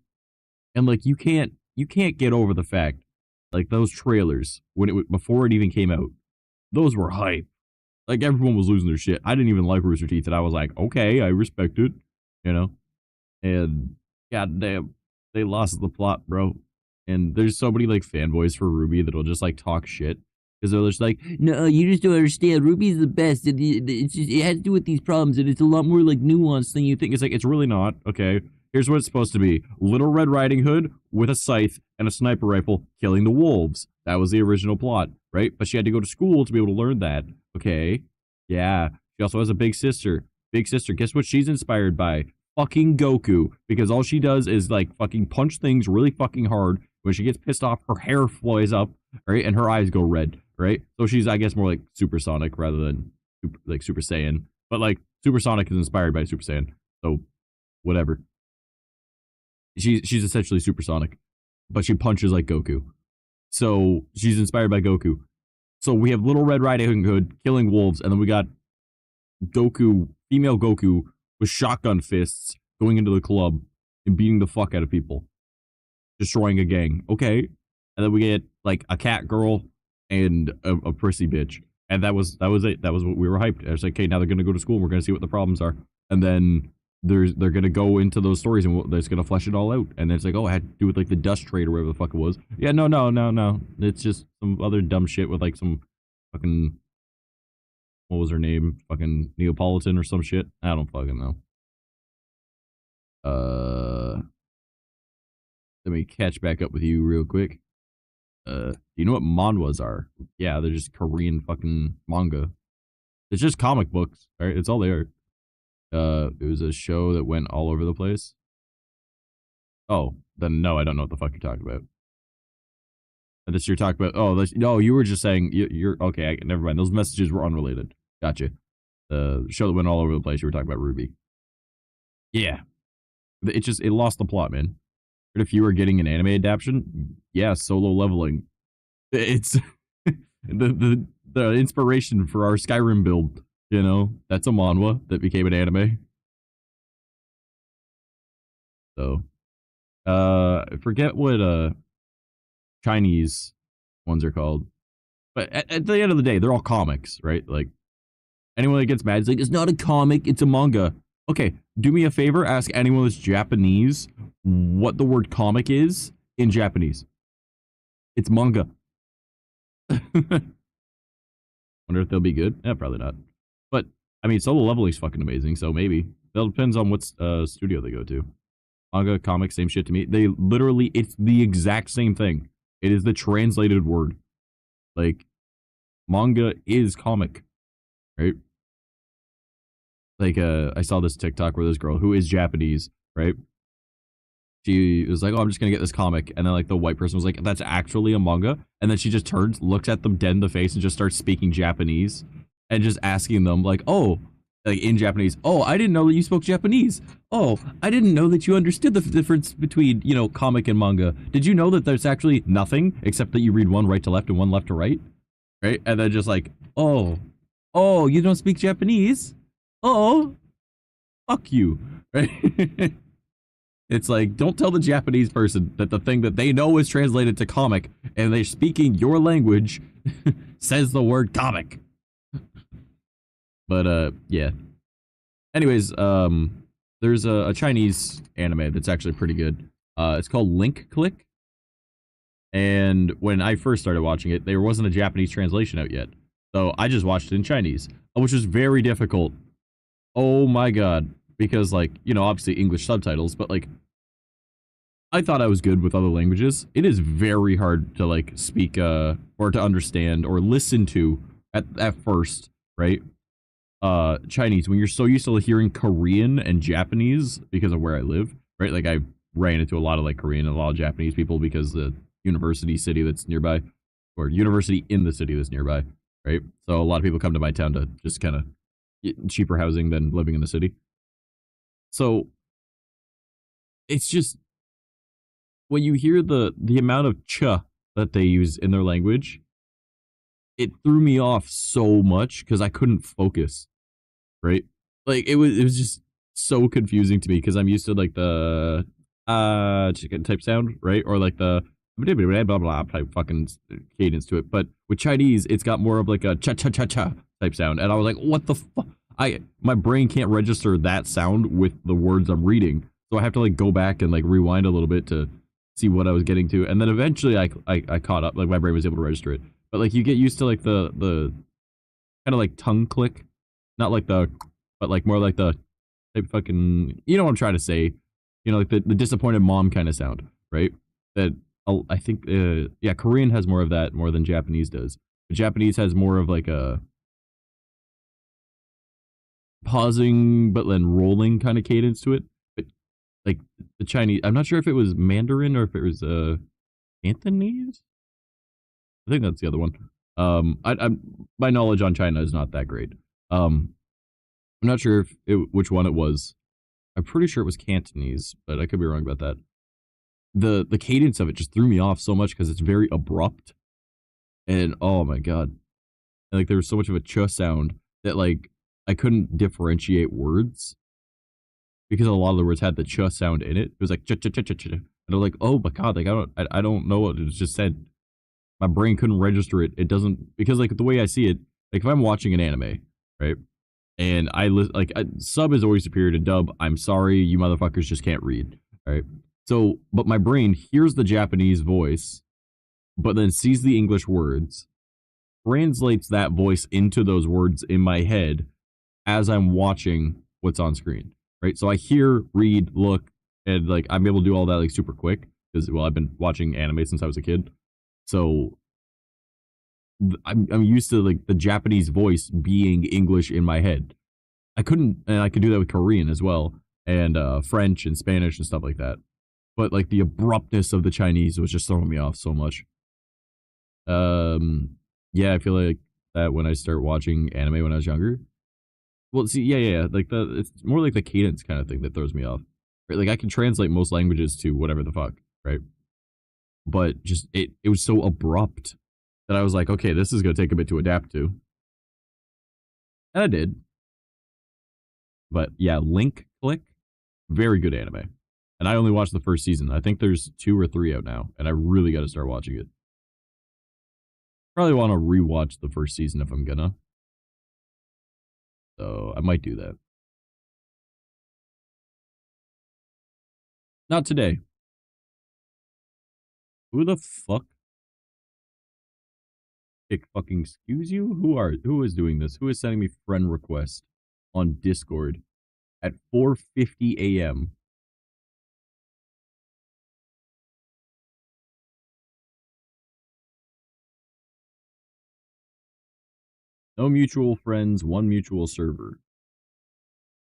And, like, you can't get over the fact, like, those trailers, before it even came out, those were hype. Like, everyone was losing their shit. I didn't even like Rooster Teeth, and I was like, okay, I respect it, you know? And, goddamn, they lost the plot, bro. And there's so many, like, fanboys for Ruby that'll just, like, talk shit. Because they're just like, no, you just don't understand. Ruby's the best. And it has to do with these problems, and it's a lot more, like, nuanced than you think. It's like, it's really not, okay? Here's what it's supposed to be. Little Red Riding Hood with a scythe and a sniper rifle killing the wolves. That was the original plot, right? But she had to go to school to be able to learn that. Okay. Yeah. She also has a big sister. Big sister. Guess what she's inspired by? Fucking Goku. Because all she does is like fucking punch things really fucking hard. When she gets pissed off, her hair flies up, right? And her eyes go red, right? So she's, I guess, more like supersonic rather than Super Saiyan. But like supersonic is inspired by Super Saiyan. So whatever. She's essentially supersonic, but she punches like Goku. So she's inspired by Goku. So we have Little Red Riding Hood killing wolves, and then we got Goku, female Goku, with shotgun fists going into the club and beating the fuck out of people, destroying a gang. Okay, and then we get like a cat girl and a prissy bitch, and that was it. That was what we were hyped. I was like, okay, now they're gonna go to school. And we're gonna see what the problems are, and then they're gonna go into those stories and they're just gonna flesh it all out. And then it's like, oh, I had to do with like the dust trade or whatever the fuck it was. Yeah, no. It's just some other dumb shit with like some fucking, what was her name? Fucking Neapolitan or some shit. I don't fucking know. Let me catch back up with you real quick. You know what manhwas are? Yeah, they're just Korean fucking manga. It's just comic books, right? It's all they are. It was a show that went all over the place. Oh, then no, I don't know what the fuck you're talking about. This you're talking about. Oh, no, you were just saying you're okay. Never mind. Those messages were unrelated. Gotcha. The show that went all over the place. You were talking about Ruby. Yeah, it lost the plot, man. But if you were getting an anime adaptation, yeah, Solo Leveling. It's the inspiration for our Skyrim build. You know, that's a manhwa that became an anime. So, I forget what Chinese ones are called, but at the end of the day, they're all comics, right? Like, anyone that gets mad is like, it's not a comic, it's a manga. Okay, do me a favor, ask anyone that's Japanese what the word comic is in Japanese. It's manga. Wonder if they'll be good? Yeah, probably not. But, I mean, Solo Leveling is fucking amazing, so maybe. That depends on what studio they go to. Manga, comic, same shit to me. They literally, it's the exact same thing. It is the translated word. Like, manga is comic, right? Like, I saw this TikTok where this girl who is Japanese, right? She was like, oh, I'm just gonna get this comic. And then, like, the white person was like, that's actually a manga. And then she just turns, looks at them dead in the face, and just starts speaking Japanese. And just asking them, like, oh, like, in Japanese, oh, I didn't know that you spoke Japanese. Oh, I didn't know that you understood the difference between, you know, comic and manga. Did you know that there's actually nothing except that you read one right to left and one left to right? Right? And then just like, oh, you don't speak Japanese? Oh, fuck you. Right? It's like, don't tell the Japanese person that the thing that they know is translated to comic and they're speaking your language says the word comic. But, yeah. Anyways, there's a Chinese anime that's actually pretty good. It's called Link Click. And when I first started watching it, there wasn't a Japanese translation out yet. So I just watched it in Chinese, which was very difficult. Oh my god. Because, like, you know, obviously English subtitles, but, like, I thought I was good with other languages. It is very hard to, like, speak, or to understand or listen to at first, right? Chinese, when you're so used to hearing Korean and Japanese because of where I live, right? Like, I ran into a lot of, like, Korean and a lot of Japanese people because the university city that's nearby, or university in the city that's nearby, right? So a lot of people come to my town to just kind of get cheaper housing than living in the city. So it's just, when you hear the amount of cha that they use in their language, it threw me off so much because I couldn't focus, right? Like, it was just so confusing to me because I'm used to, like, the chicken type sound, right? Or like the blah blah blah type fucking cadence to it. But with Chinese, it's got more of like a cha cha cha cha type sound, and I was like, what the fuck? My brain can't register that sound with the words I'm reading, so I have to, like, go back and, like, rewind a little bit to see what I was getting to, and then eventually I caught up. Like, my brain was able to register it. But, like, you get used to, like, the kind of like tongue click, not like the, but like more like the type fucking, you know what I'm trying to say, You know, like the disappointed mom kind of sound, right? That I think, yeah, Korean has more of that more than Japanese does. But Japanese has more of like a pausing but then rolling kind of cadence to it. But like the Chinese, I'm not sure if it was Mandarin or if it was Cantonese. I think that's the other one. I'm my knowledge on China is not that great. I'm not sure if which one it was. I'm pretty sure it was Cantonese, but I could be wrong about that. The cadence of it just threw me off so much because it's very abrupt, and oh my god, like there was so much of a ch sound that like I couldn't differentiate words because a lot of the words had the ch sound in it. It was like ch ch ch ch ch, and I was like, oh my god, like I don't know what it just said. My brain couldn't register it. It doesn't because like the way I see it, like if I'm watching an anime, right? And sub is always superior to dub. I'm sorry, you motherfuckers just can't read. All right. So, but my brain hears the Japanese voice, but then sees the English words, translates that voice into those words in my head as I'm watching what's on screen. Right. So I hear, read, look, and like I'm able to do all that like super quick because well, I've been watching anime since I was a kid. So I'm used to like the Japanese voice being English in my head. I couldn't, and I could do that with Korean as well, and French and Spanish and stuff like that. But like the abruptness of the Chinese was just throwing me off so much. Yeah, I feel like that when I start watching anime when I was younger. Well, see, yeah, like it's more like the cadence kind of thing that throws me off. Right? Like I can translate most languages to whatever the fuck, right? But just it was so abrupt that I was like, okay, this is gonna take a bit to adapt to, and I did. But yeah, Link Click, very good anime. And I only watched the first season. I think there's 2 or 3 out now, and I really got to start watching it. Probably want to rewatch the first season if I'm gonna. So I might do that. Not today. Who the fuck? Fucking excuse you? Who is doing this? Who is sending me friend request on Discord at 4:50 a.m.? No mutual friends, one mutual server.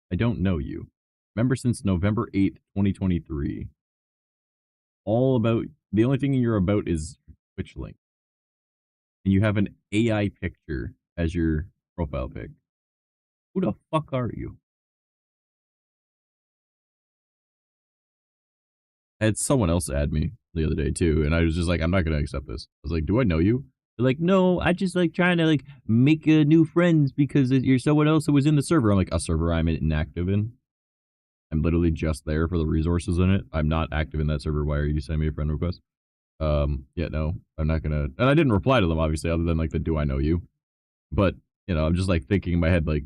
I don't know you. Member since November 8th, 2023. All about the only thing you're about is Twitch link. And you have an AI picture as your profile pic. Who the fuck are you? I had someone else add me the other day too, and I was just like, I'm not gonna accept this. I was like, do I know you? They're like, no, I just like trying to like make new friends because you're someone else who was in the server. I'm like, a server I'm inactive in. I'm literally just there for the resources in it. I'm not active in that server. Why are you sending me a friend request? Yeah, no, I'm not gonna. And I didn't reply to them obviously, other than like the do I know you? But you know, I'm just like thinking in my head like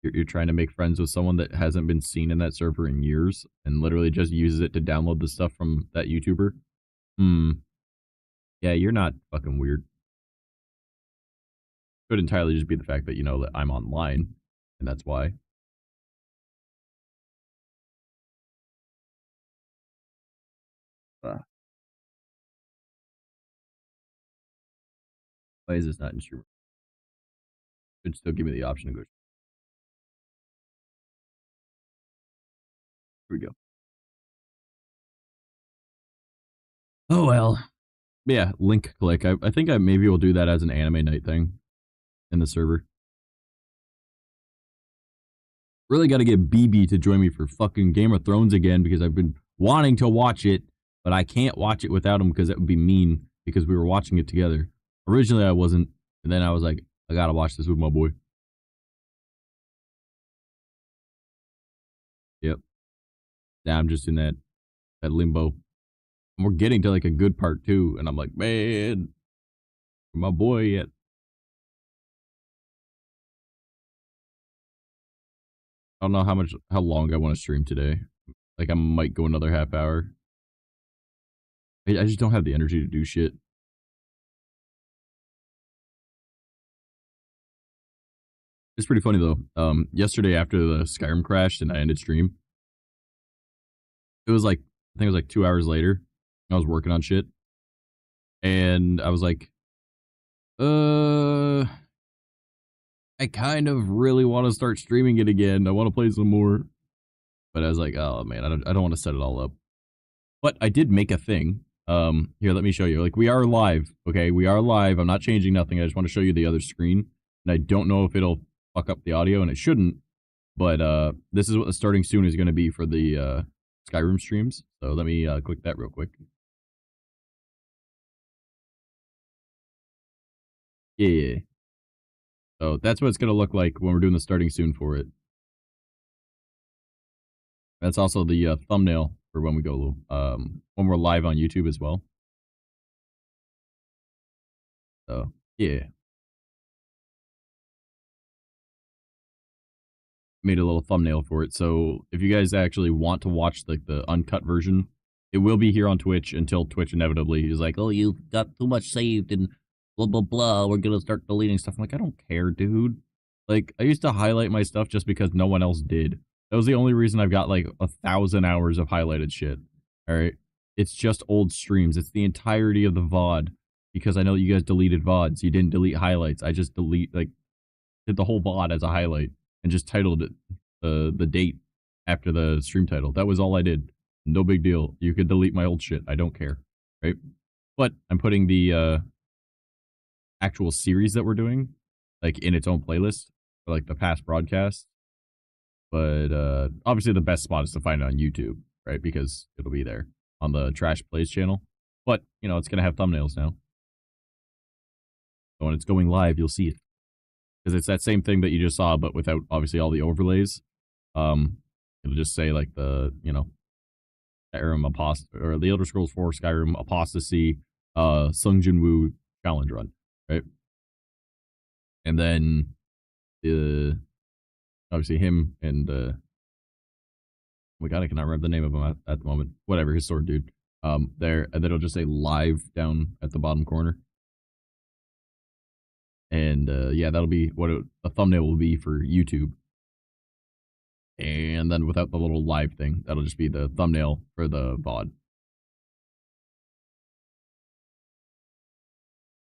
you're trying to make friends with someone that hasn't been seen in that server in years and literally just uses it to download the stuff from that YouTuber. Hmm. Yeah, you're not fucking weird. Could entirely just be the fact that you know that I'm online, and that's why. Uh, why is this not in streamer? Could still give me the option to go. Here we go. Oh well. Yeah, link click. I think I maybe will do that as an anime night thing in the server. Really got to get BB to join me for fucking Game of Thrones again because I've been wanting to watch it, but I can't watch it without him because that would be mean because we were watching it together. Originally, I wasn't, and then I was like, I gotta watch this with my boy. Yep. Now I'm just in that limbo. And we're getting to like a good part too, and I'm like, man, my boy yet. I don't know how long I want to stream today. Like I might go another half hour. I just don't have the energy to do shit. It's pretty funny though. Yesterday after the Skyrim crashed and I ended stream, It was like, I think it was like 2 hours later. I was working on shit, and I was like, uh, I kind of really want to start streaming it again. I want to play some more. But I was like, oh man, I don't want to set it all up. But I did make a thing. Here, let me show you. Like, we are live, okay? We are live. I'm not changing nothing. I just want to show you the other screen. And I don't know if it'll fuck up the audio, and it shouldn't. But this is what the starting soon is going to be for the Skyrim streams. So let me click that real quick. Yeah. So that's what it's going to look like when we're doing the starting soon for it. That's also the thumbnail for when we go when we're live on YouTube as well. So yeah, made a little thumbnail for it. So if you guys actually want to watch the uncut version, it will be here on Twitch until Twitch inevitably is like, oh, you've got too much saved and blah blah blah. We're gonna start deleting stuff. I'm like, I don't care, dude. Like, I used to highlight my stuff just because no one else did. That was the only reason I've got like 1,000 hours of highlighted shit. All right. It's just old streams. It's the entirety of the VOD because I know you guys deleted VODs. You didn't delete highlights. I just did the whole VOD as a highlight and just titled it the date after the stream title. That was all I did. No big deal. You could delete my old shit. I don't care. Right. But I'm putting the actual series that we're doing like in its own playlist for like the past broadcasts. But obviously the best spot is to find it on YouTube, right? Because it'll be there on the Trash Plays channel. But, you know, it's going to have thumbnails now. So when it's going live, you'll see it. Because it's that same thing that you just saw, but without, obviously, all the overlays. It'll just say, like, the, you know, Skyrim or the Elder Scrolls 4 Skyrim Apostasy Sung Jin Woo challenge run, right? And then, obviously, him and, oh my god, I cannot remember the name of him at the moment. Whatever, his sword dude. There, and then it'll just say live down at the bottom corner. And yeah, that'll be what a thumbnail will be for YouTube. And then without the little live thing, that'll just be the thumbnail for the VOD.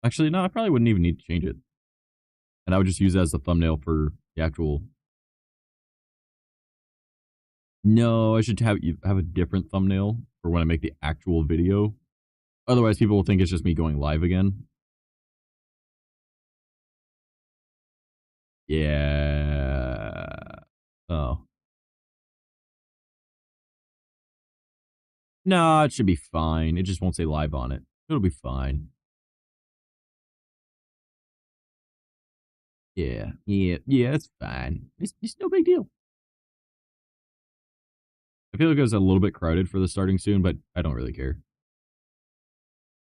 Actually, no, I probably wouldn't even need to change it. And I would just use it as the thumbnail for the actual. No, I should have a different thumbnail for when I make the actual video. Otherwise, people will think it's just me going live again. Yeah. Oh. No, it should be fine. It just won't say live on it. It'll be fine. Yeah, it's fine. It's no big deal. I feel like it was a little bit crowded for the starting soon, but I don't really care.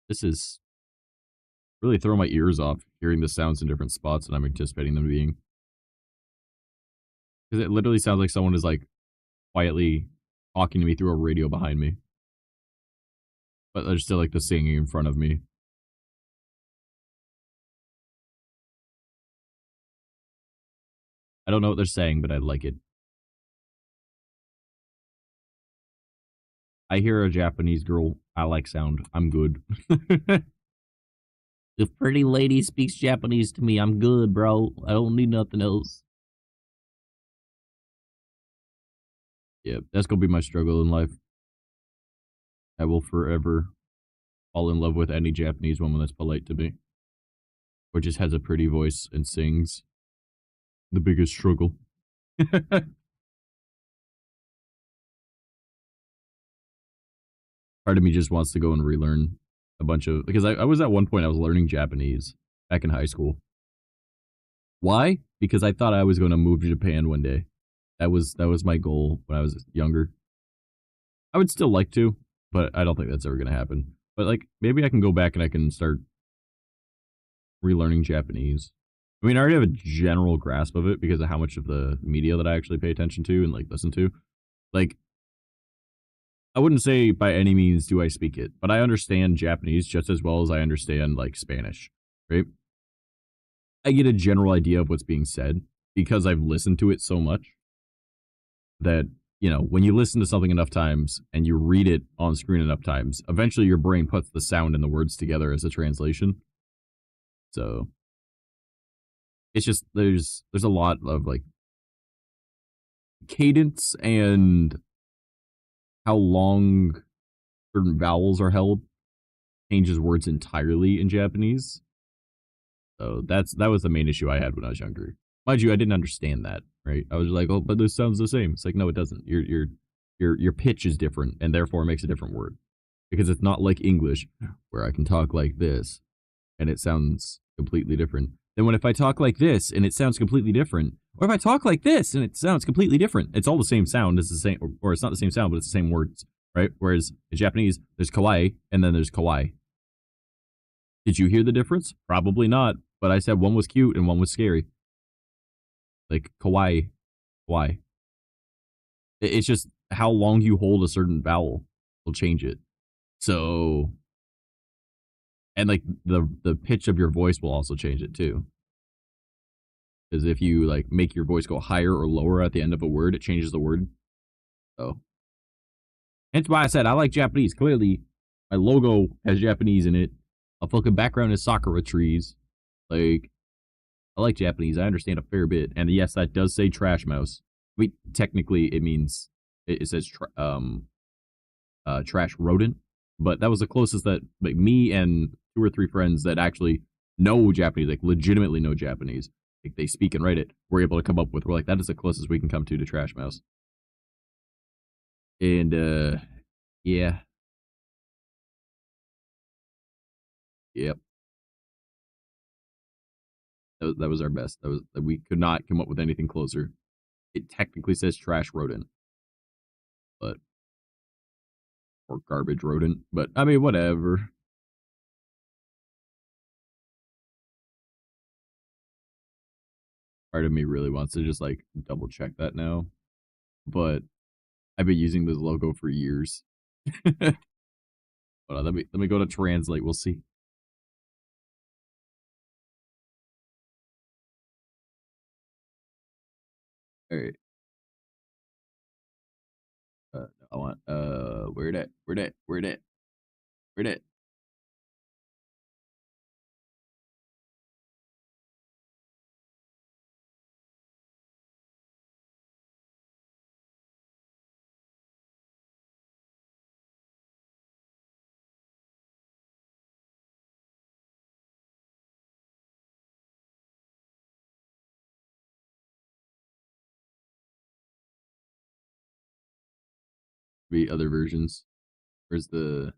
This is really throwing my ears off, hearing the sounds in different spots and I'm anticipating them being. Because it literally sounds like someone is like quietly talking to me through a radio behind me. But there's still like the singing in front of me. I don't know what they're saying, but I like it. I hear a Japanese girl I like sound. I'm good. If pretty lady speaks Japanese to me, I'm good, bro. I don't need nothing else. Yeah, that's gonna be my struggle in life. I will forever fall in love with any Japanese woman that's polite to me. Or just has a pretty voice and sings. The biggest struggle. Part of me just wants to go and relearn a bunch of, because I was at one point I was learning Japanese back in high school. Why? Because I thought I was going to move to Japan one day. That was my goal when I was younger. I would still like to, but I don't think that's ever going to happen. But like maybe I can go back and I can start relearning Japanese. I mean, I already have a general grasp of it because of how much of the media that I actually pay attention to and like listen to. Like, I wouldn't say by any means do I speak it, but I understand Japanese just as well as I understand like Spanish, right? I get a general idea of what's being said because I've listened to it so much that you know, when you listen to something enough times and you read it on screen enough times, eventually your brain puts the sound and the words together as a translation. So it's just there's a lot of like cadence and how long certain vowels are held changes words entirely in Japanese. So that was the main issue I had when I was younger. Mind you, I didn't understand that, right? I was like, oh, but this sounds the same. It's like, no, it doesn't. Your pitch is different, and therefore makes a different word because it's not like English where I can talk like this and it sounds completely different. Then when if I talk like this and it sounds completely different, or if I talk like this and it sounds completely different, it's all the same sound. It's the same, or it's not the same sound, but it's the same words, right? Whereas in Japanese, there's kawaii and then there's kawaii. Did you hear the difference? Probably not. But I said one was cute and one was scary. Like kawaii, kawaii. It's just how long you hold a certain vowel will change it. So, and like the pitch of your voice will also change it too. Because if you like make your voice go higher or lower at the end of a word, it changes the word. So, hence why I said I like Japanese. Clearly, my logo has Japanese in it. A fucking background is sakura trees. Like, I like Japanese. I understand a fair bit. And yes, that does say trash mouse. I mean, technically, it means it says trash rodent. But that was the closest that like me and 2 or 3 friends that actually know Japanese, like legitimately know Japanese, like they speak and write it, we're able to come up with. We're like, that is the closest we can come to trash mouse. And yeah, yep, that was our best. That was we could not come up with anything closer. It technically says trash rodent, but or garbage rodent, but I mean whatever. Part of me really wants to just like double check that now, but I've been using this logo for years. Hold on, let me go to translate. We'll see. All right. I want where that where that where that where that. Be other versions. Where's the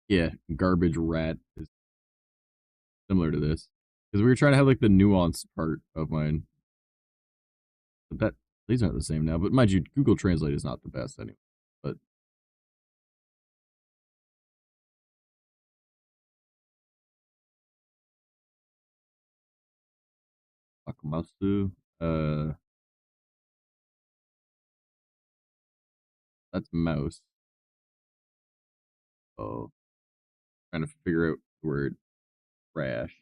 yeah, garbage rat is similar to this. Because we were trying to have like the nuanced part of mine. But that these aren't the same now. But mind you, Google Translate is not the best anyway. But Akamasu, that's mouse. Oh, trying to figure out the word trash.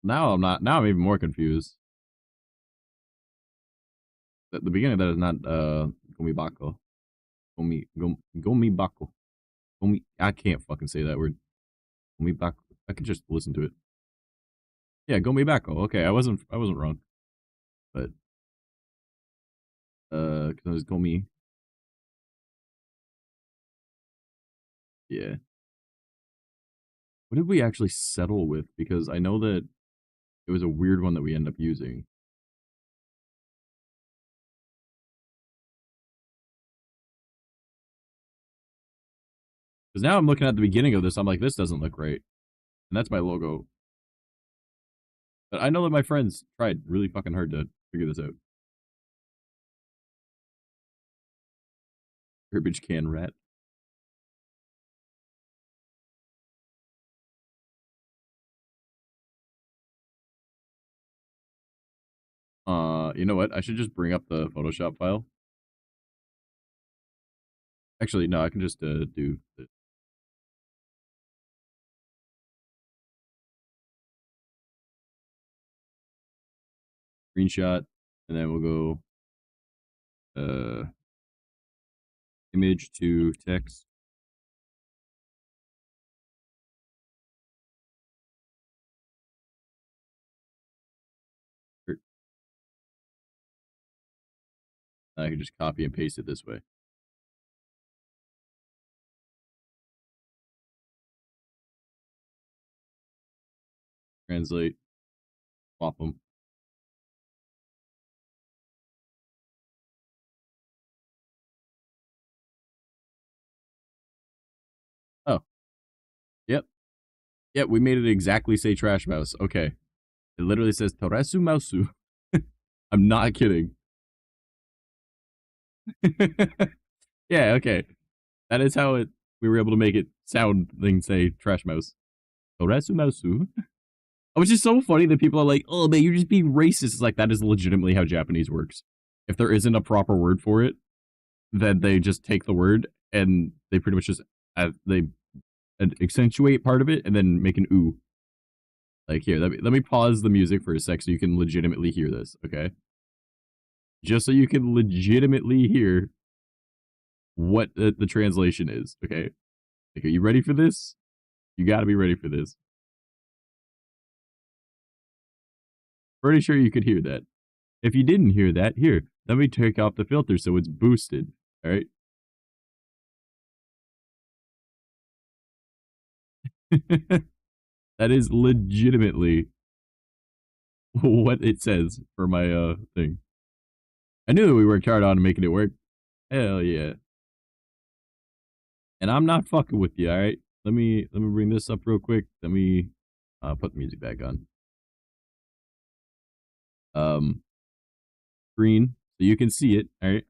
Now I'm not. Now I'm even more confused. At the beginning, that is not gomibako. Gomibako. I can't fucking say that word. Gomibako. I could just listen to it. Yeah, gomibako. Okay, I wasn't wrong. But because it was gomi. Yeah. What did we actually settle with? Because I know that it was a weird one that we ended up using. Because now I'm looking at the beginning of this, I'm like, this doesn't look right. And that's my logo. But I know that my friends tried really fucking hard to figure this out. Garbage can rat. You know what? I should just bring up the Photoshop file. Actually, no, I can just do the screenshot, and then we'll go image to text. I can just copy and paste it this way. Translate, swap them. Oh, yep. Yep, we made it exactly say trash mouse. Okay. It literally says Toresu Mausu. I'm not kidding. Yeah, okay. That is how we were able to make it sound thing say trash mouse. Toresu Mausu. Which is so funny that people are like, oh man, you're just being racist. It's like, that is legitimately how Japanese works. If there isn't a proper word for it, then they just take the word and they pretty much just they accentuate part of it and then make an ooh. Like, here, let me pause the music for a sec so you can legitimately hear this, okay? Just so you can legitimately hear what the translation is, okay? Like, are you ready for this? You gotta be ready for this. Pretty sure you could hear that. If you didn't hear that, here, let me take off the filter so it's boosted, alright? That is legitimately what it says for my thing. I knew that we worked hard on making it work. Hell yeah. And I'm not fucking with you, alright? Let me bring this up real quick. Let me put the music back on. Screen, so you can see it, alright?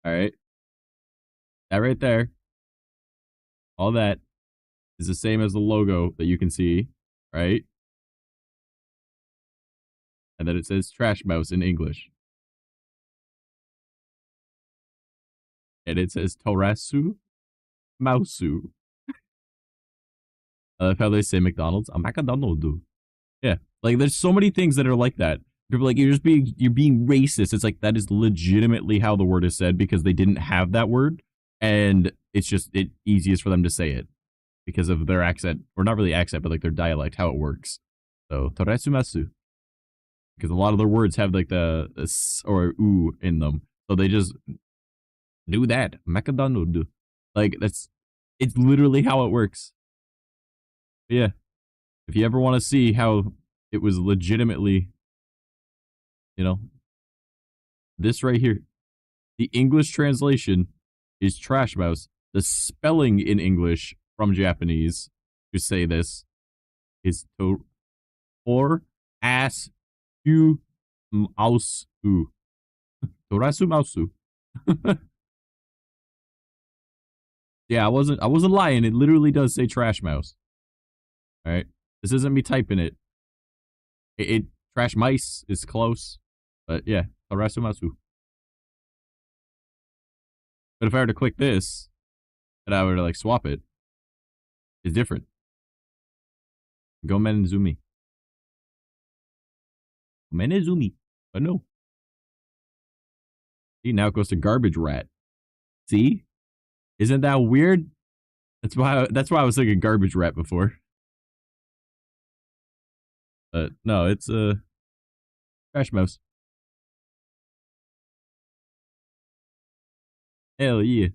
Alright. That right there, all that is the same as the logo that you can see, right? And then it says trash mouse in English. And it says Torasu Mausu. I love how they say McDonald's. A McDonald's. Yeah. Like, there's so many things that are like that. People are like, you're being racist. It's like, that is legitimately how the word is said because they didn't have that word. And it's just easiest for them to say it because of their accent, or not really accent, but like their dialect, how it works. So, Toretsumasu. Because a lot of their words have like the s or oo in them. So they just do that. McDonald. Like, it's literally how it works. But yeah. If you ever want to see how it was legitimately, you know, this right here, the English translation is trash mouse. The spelling in English from Japanese to say this is or ass u mouse u torasu mausu. Yeah, I wasn't lying. It literally does say trash mouse. All right, this isn't me typing it. It trash mice is close, but yeah, torasu mausu. But if I were to click this, and I were to like swap it, it's different. Gomen Zumi. Menezumi. But no. See, now it goes to garbage rat. See? Isn't that weird? That's why I was thinking garbage rat before. But no, it's a trash mouse. Hell yeah.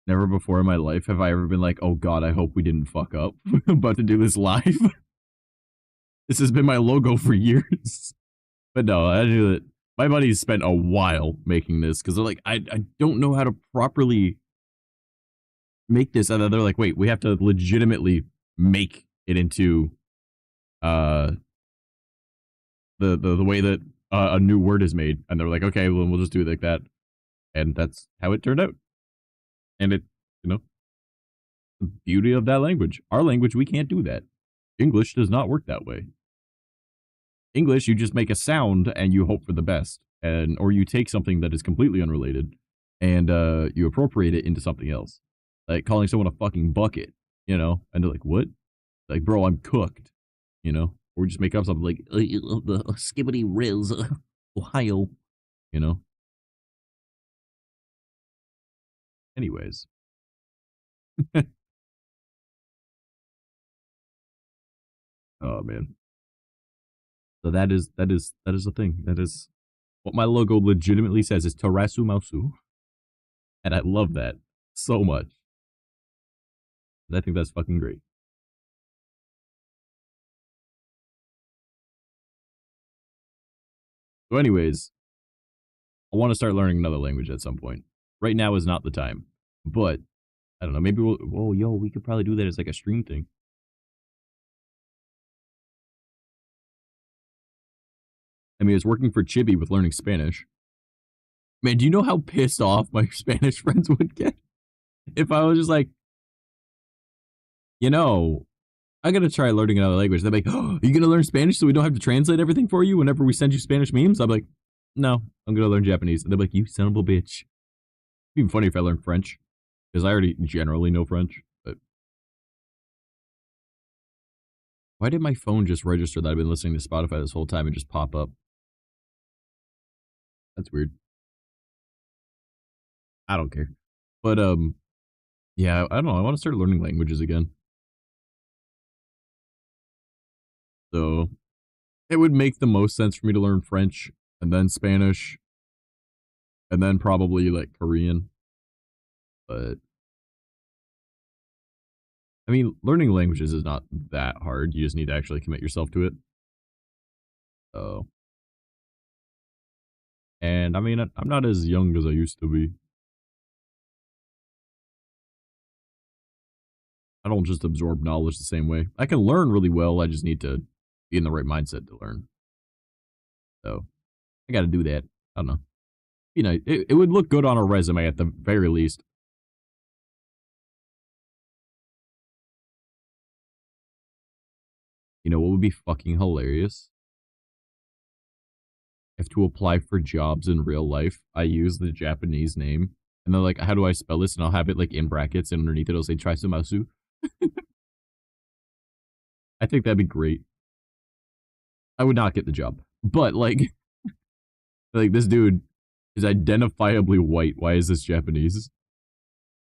Never before in my life have I ever been like, oh god, I hope we didn't fuck up. I'm about to do this live. This has been my logo for years. But no, I knew that my buddies spent a while making this because they're like, I don't know how to properly make this. And then they're like, wait, we have to legitimately make it into the way that a new word is made. And they're like, okay, well, we'll just do it like that. And that's how it turned out. And it You know, the beauty of that language. Our language, we can't do that. English does not work that way. English, you just make a sound and you hope for the best, and or you take something that is completely unrelated and you appropriate it into something else, like calling someone a fucking bucket, you know, and they're like, "What?" Like, bro, I'm cooked, you know, or we just make up something like the skibbity riz, Ohio, you know. Anyways, oh man, so that is the thing. That is what my logo legitimately says is Tarasu Mausu, and I love that so much. I think that's fucking great. So, anyways, I want to start learning another language at some point. Right now is not the time, but I don't know. Maybe we'll. Oh, yo, we could probably do that as like a stream thing. I mean, it's working for Chibi with learning Spanish. Man, do you know how pissed off my Spanish friends would get if I was just like, you know, I'm gonna try learning another language. They're like, oh, are you gonna learn Spanish so we don't have to translate everything for you whenever we send you Spanish memes? I'm like, no, I'm gonna learn Japanese. And they're like, you son of a bitch. It'd be even funny if I learned French because I already generally know French. But why did my phone just register that I've been listening to Spotify this whole time and just pop up? That's weird. I don't care. But yeah, I don't know. I want to start learning languages again. So it would make the most sense for me to learn French and then Spanish and then probably like Korean. But I mean, learning languages is not that hard. You just need to actually commit yourself to it. So, and I mean, I'm not as young as I used to be. I don't just absorb knowledge the same way. I can learn really well. I just need to be in the right mindset to learn. So I got to do that. I don't know. You know, it would look good on a resume at the very least. You know what would be fucking hilarious? If to apply for jobs in real life, I use the Japanese name. And they're like, how do I spell this? And I'll have it like in brackets and underneath it, it'll say Trisumasu. I think that'd be great. I would not get the job. But like this dude is identifiably white. Why is this Japanese?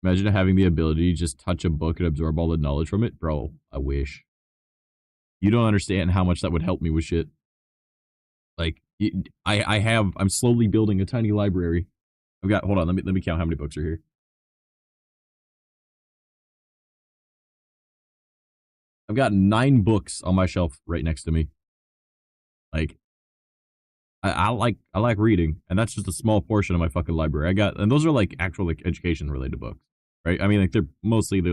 Imagine having the ability to just touch a book and absorb all the knowledge from it. Bro, I wish. You don't understand how much that would help me with shit. Like, I'm slowly building a tiny library. I've got, hold on, let me count how many books are here. I've got 9 books on my shelf right next to me. Like, I like reading, and that's just a small portion of my fucking library. And those are like actual like education related books, right? I mean, like they're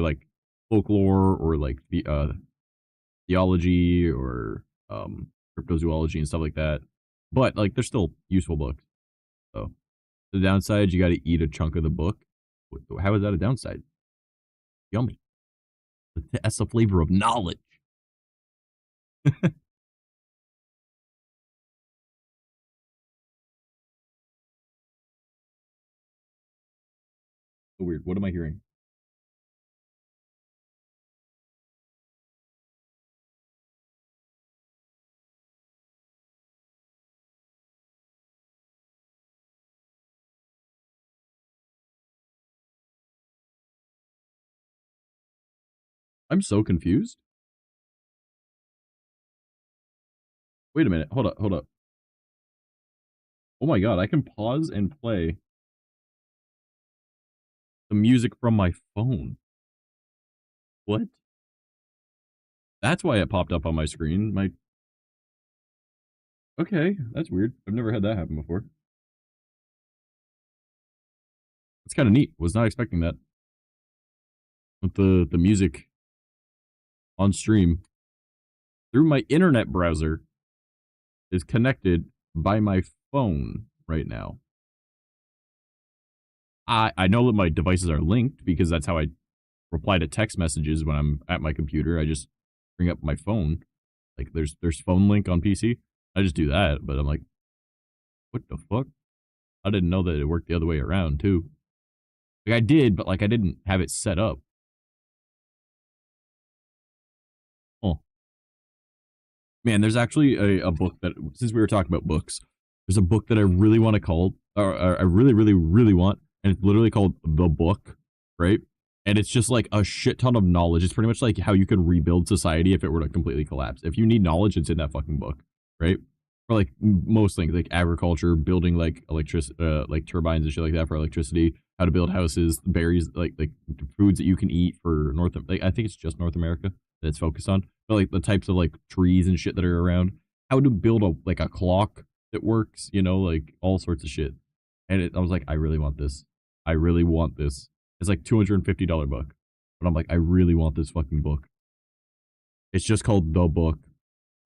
like folklore or like the theology or cryptozoology and stuff like that. But like they're still useful books. So the downside, you got to eat a chunk of the book. How is that a downside? Yummy. That's the flavor of knowledge. So weird. What am I hearing? I'm so confused. Wait a minute. Hold up. Hold up. Oh my god, I can pause and play the music from my phone. What? That's why it popped up on my screen. Okay, that's weird. I've never had that happen before. It's kind of neat. Was not expecting that. With the music on stream through my internet browser is connected by my phone right now. I know that my devices are linked because that's how I reply to text messages when I'm at my computer. I just bring up my phone. Like there's phone link on PC. I just do that, but I'm like, what the fuck? I didn't know that it worked the other way around too. Like I did, but like I didn't have it set up. Oh man, there's actually a book that, since we were talking about books, there's a book that I really want to call, or I really, really, really want, and it's literally called The Book, right? And it's just like a shit ton of knowledge. It's pretty much like how you could rebuild society if it were to completely collapse. If you need knowledge, it's in that fucking book, right? For like most things, like agriculture, building like like turbines and shit like that for electricity, how to build houses, berries, like foods that you can eat for like I think it's just North America that it's focused on, but like the types of like trees and shit that are around, how to build a clock that works, you know, like all sorts of shit. And I was like, I really want this. I really want this. It's like $250 book, but I'm like, I really want this fucking book. It's just called The Book.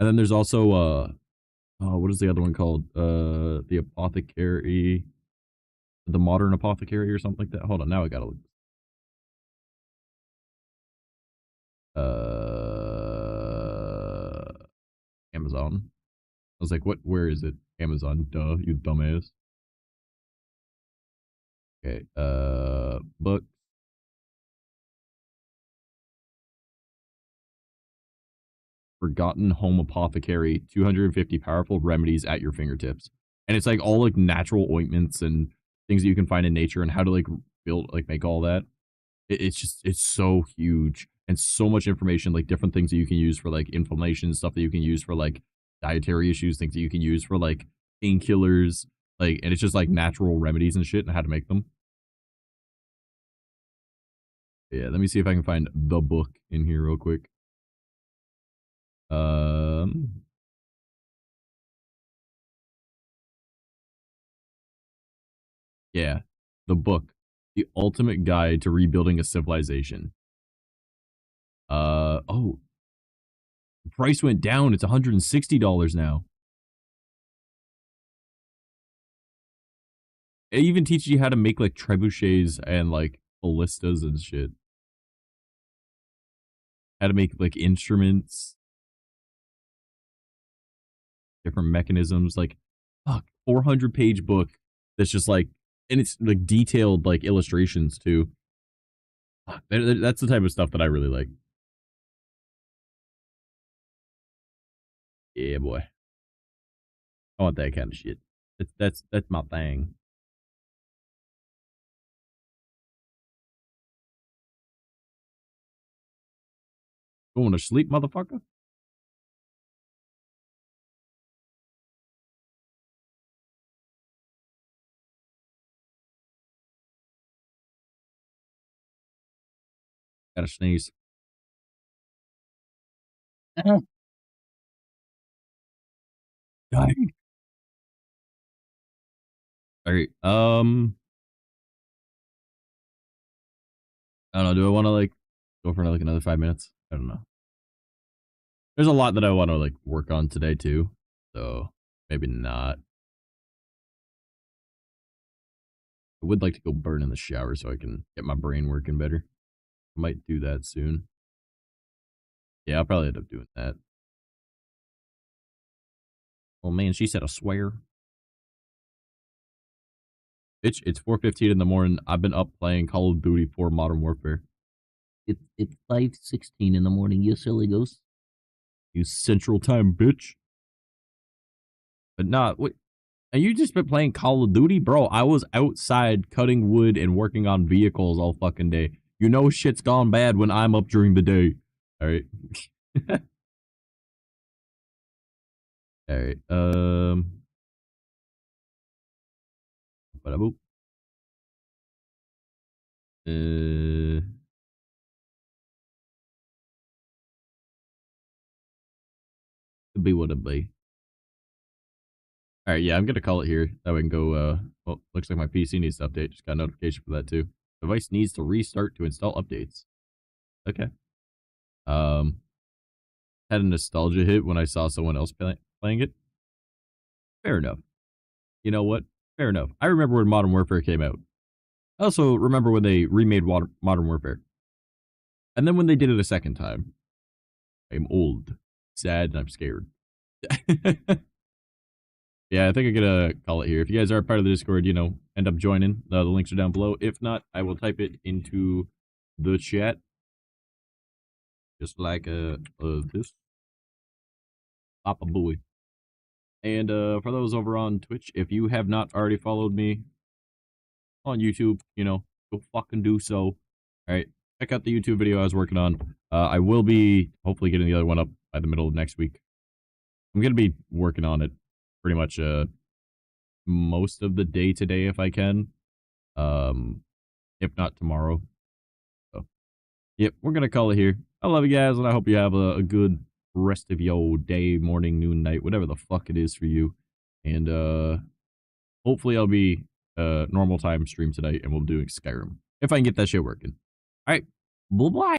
And then there's also oh, what is the other one called? The Apothecary, the Modern Apothecary or something like that. Hold on, now I gotta look. Amazon. I was like, what? Where is it? Amazon. Duh, you dumbass. Okay. Book. Forgotten Home Apothecary. 250 powerful remedies at your fingertips. And it's like all like natural ointments and things that you can find in nature and how to like build, like make all that. It's just, it's so huge and so much information, like different things that you can use for like inflammation, stuff that you can use for like dietary issues, things that you can use for like painkillers, like, and it's just like natural remedies and shit and how to make them. Yeah, let me see if I can find The Book in here real quick. Yeah, The Book, The Ultimate Guide to Rebuilding a Civilization. Oh, the price went down. It's $160 now. It even teaches you how to make like trebuchets and like ballistas and shit. How to make like instruments, different mechanisms. Like, fuck, 400-page book that's just like, and it's like detailed like illustrations too. That's the type of stuff that I really like. Yeah, boy. I want that kind of shit. That's my thing. Going to sleep, motherfucker? Gotta sneeze. Dying. All right. I don't know. Do I want to like go for like another 5 minutes? I don't know. There's a lot that I want to like work on today too, so maybe not. I would like to go burn in the shower so I can get my brain working better. I might do that soon. Yeah, I'll probably end up doing that. Oh man, she said a swear. Bitch, it's 4:15 in the morning. I've been up playing Call of Duty 4 Modern Warfare. It's 5:16 in the morning, you silly goose. You Central Time, bitch. But nah, wait. And you just been playing Call of Duty? Bro, I was outside cutting wood and working on vehicles all fucking day. You know shit's gone bad when I'm up during the day. Alright. Alright. Bada-boop. Be what it be. Alright, yeah, I'm gonna call it here. That way I can go, well, looks like my PC needs to update. Just got a notification for that too. Device needs to restart to install updates. Okay. Had a nostalgia hit when I saw someone else playing it. Fair enough. You know what? Fair enough. I remember when Modern Warfare came out. I also remember when they remade Modern Warfare. And then when they did it a second time, I'm old, sad, and I'm scared. Yeah, I think I'm gonna call it here. If you guys are part of the Discord, you know, end up joining. The links are down below. If not, I will type it into the chat. Just like this. Papa Boy. And for those over on Twitch, if you have not already followed me on YouTube, you know, go fucking do so. All right, check out the YouTube video I was working on. I will be hopefully getting the other one up by the middle of next week. I'm gonna be working on it pretty much most of the day today if I can. If not tomorrow. So, yep, we're gonna call it here. I love you guys, and I hope you have a good rest of your day, morning, noon, night, whatever the fuck it is for you. And hopefully I'll be normal time stream tonight, and we'll be doing Skyrim if I can get that shit working. All right, bye bye.